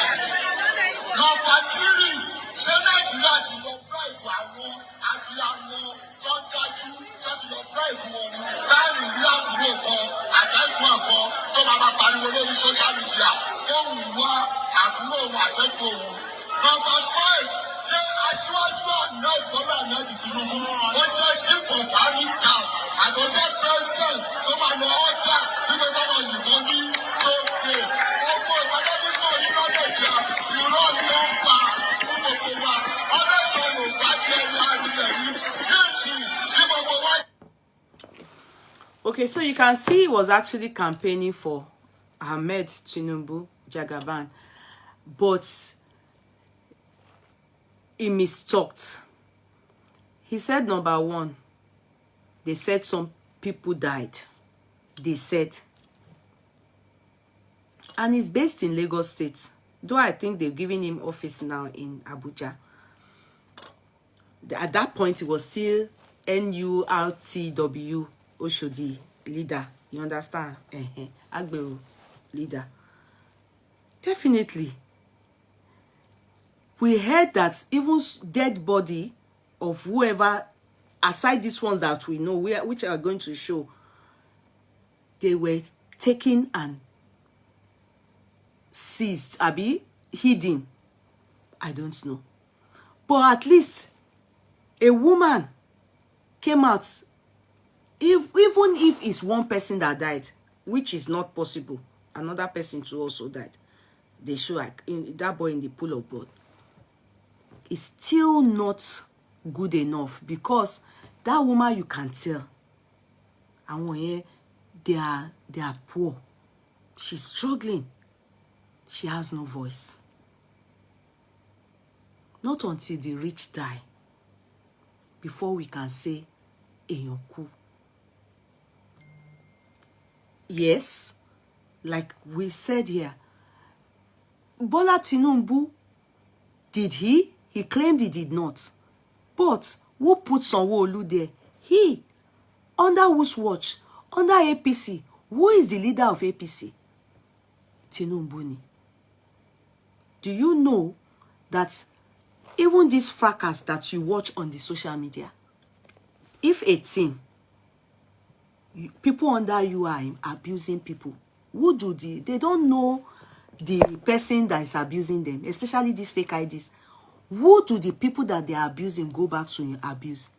Number three, Nigeria ti lọ bribe àwọn abiyamọ tó dájú tó ti lọ bribe wọn láàrin ìlú àbúrò kan àtẹ́gbọ́n kan tó máa pariwo lórí social media ó ń wá àbúrò wọn àtẹ́gbọ́n òun. Number five, aṣíwájú àná ìfọ́nà ànábì Tinubu ó jẹ́ chief of army staff àgọ́jẹ́ president tó máa lọ ọ́jà tí mo bá wọn yìnbọn ní lókè. Gbogbo ìpàdé nípa ìlú Nàìjíríà irọ́ ni ó ń pa fún gbogbo wa. Ọlọ́sàn ò bá jẹ́ ẹni àrílẹ̀ ní nísìnyí tí gbogbo wa. Okay, so you can see he was actually campaigning for Ahmed Tinubu Jagaban, but he mistalked. He said, number one, they said some people died. They said. And he's based in Lagos State. Though I think they've given him office now in Abuja. At that point, he was still NURTW Oshodi leader. You understand? Agberu leader. Definitely. We heard that even dead body of whoever, aside this one that we know, which are going to show, they were taken and seized, hidden. I don't know. But at least a woman came out. Even if it's one person that died, which is not possible, another person too also died. They show like that boy in the pool of blood. It's still not good enough, because that woman, you can tell, and when they are poor. She's struggling. She has no voice. Not until the rich die before we can say èèyàn kú. Yes, like we said here, Bola Tinubu, did he? He claimed he did not. But who put Sanwo-Olu there? He. Under whose watch? Under APC. Who is the leader of APC? Tinubu ni. Do you know that even this fracas that you watch on the social media, if a team, people under you are abusing people, who do they don't know the person that is abusing them, especially these fake IDs. Who do the people that they are abusing go back to abuse?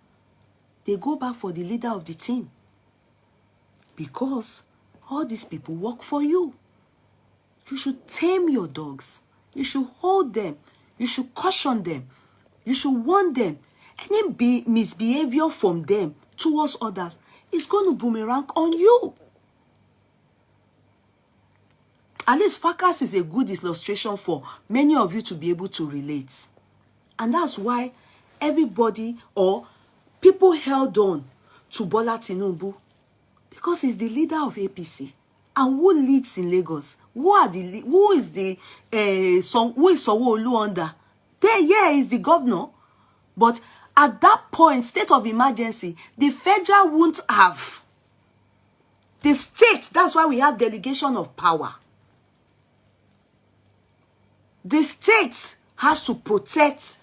They go back for the leader of the team. Because all these people work for you. You should tame your dogs. You should hold them. You should caution them. You should warn them. Any misbehavior from them towards others is going to boomerang on you. At least fracas is a good illustration for many of you to be able to relate. And that's why everybody or people held on to Bola Tinubu, because he's the leader of APC. And who leads in Lagos? Who is Sanwo-Olu under? There, yeah, is the governor. But at that point, state of emergency, the federal won't have. The state, that's why we have delegation of power. The state has to protect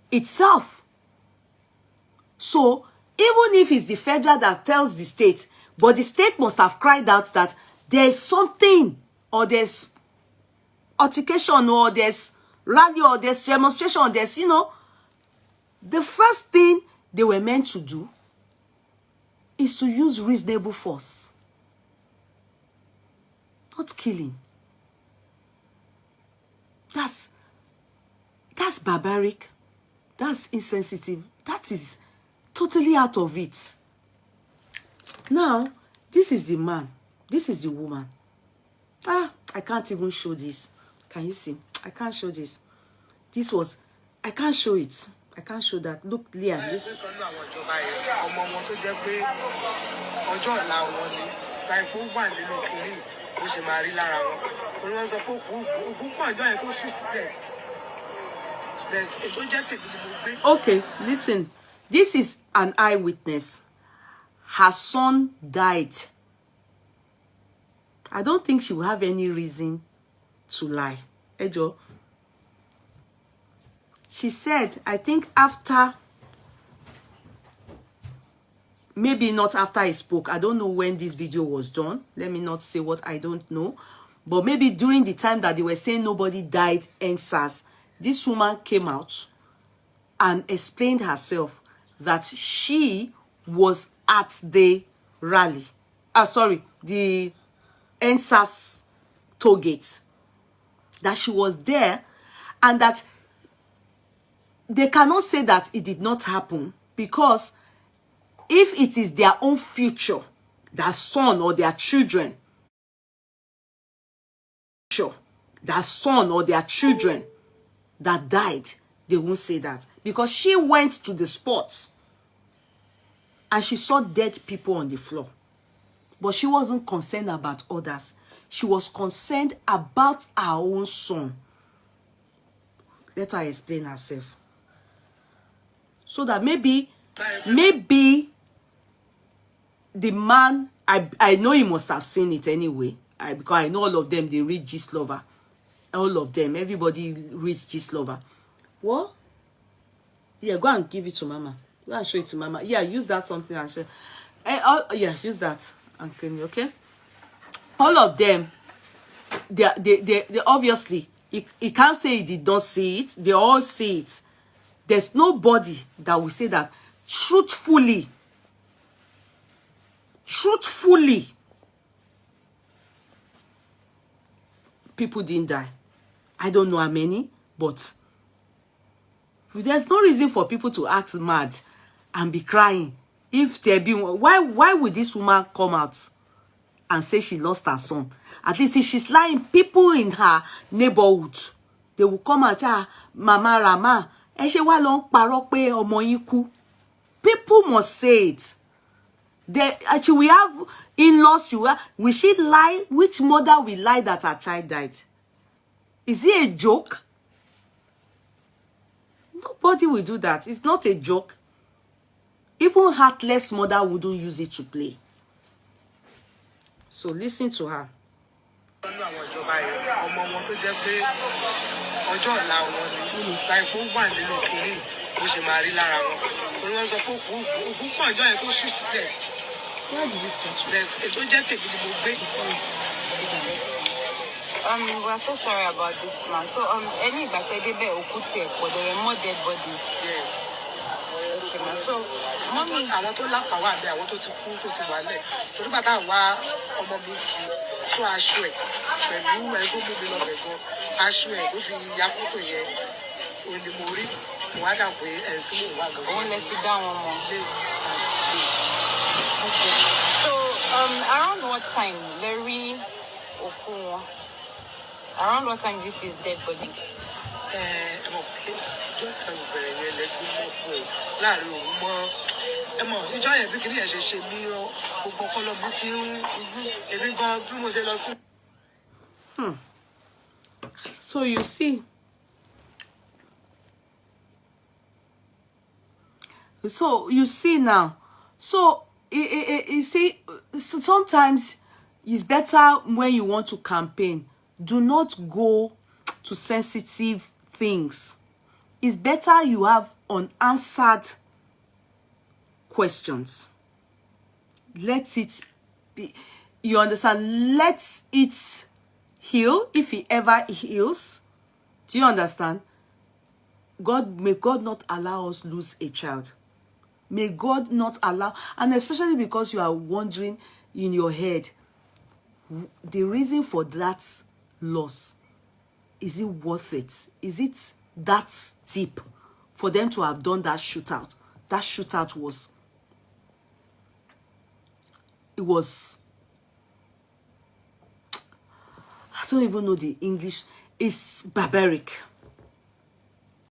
itself. So, even if it's the federal that tells the state, but the state must have cried out that there's something, or there's altercation, or there's rally, or there's demonstration, or there's, the first thing they were meant to do is to use reasonable force. Not killing. That's barbaric. That's insensitive. That is totally out of it. Now, this is the man. This is the woman. I can't even show this. Can you see? I can't show this. I can't show it. I can't show that. Look, Leah. This. Okay, listen. This is an eyewitness. Her son died. I don't think she will have any reason to lie. Ejo. She said, I think after, maybe not after I spoke. I don't know when this video was done. Let me not say what I don't know. But maybe during the time that they were saying nobody died in SARS, this woman came out and explained herself that she was at the rally. The NSAS toll gate. That she was there, and that they cannot say that it did not happen, because if it is their own future, their son or their children, that died, they won't say that. Because she went to the spot and she saw dead people on the floor. But she wasn't concerned about others. She was concerned about her own son. Let her explain herself. So that maybe the man, I know he must have seen it anyway. Because I know all of them, they read Gist Lover. All of them, everybody reads Gist Lover. What? Yeah, go and give it to Mama. Go and show it to Mama. Yeah, use that something and show. Yeah, use that and clean it, okay? All of them, they obviously, he can't say he did not see it. They all see it. There's nobody that will say that truthfully, people didn't die. I don't know how many, but There's no reason for people to act mad and be crying. If there be, why would this woman come out and say she lost her son? At least if she's lying, people in her neighborhood, they will come and say, Mama Rama, ẹ ṣe wá lọ ń parọ́ pé ọmọ yín kú. People must say it. Actually, we have in-laws. Will she lie? Which mother will lie that her child died? Is it a joke? Nobody will do that. It's not a joke. Even heartless mother wouldn't use it to play. So listen to her. We're so sorry about this, man. So, any bakadebe okuti, but there were more dead bodies. Yes. Okay, man. So, mommy, I want to laugh about there. I want to cool to Wale. So, the bata wa omobi so ashwe. When you were going to be loved, ashwe, go fi yakuto ye. When the mori, what up way and see what go. Won't let you down one more. Okay. So, around what time, Larry Okuwa? Around what time this is dead body? So you see. So you see now. So you see, sometimes it's better when you want to campaign. Do not go to sensitive things. It's better you have unanswered questions. Let it be, you understand? Let it heal if it ever heals. Do you understand? May God not allow us lose a child. May God not allow, and especially because you are wondering in your head, the reason for that loss, is it worth it? Is it that steep for them to have done that shootout? That shootout was, I don't even know the English. It's barbaric.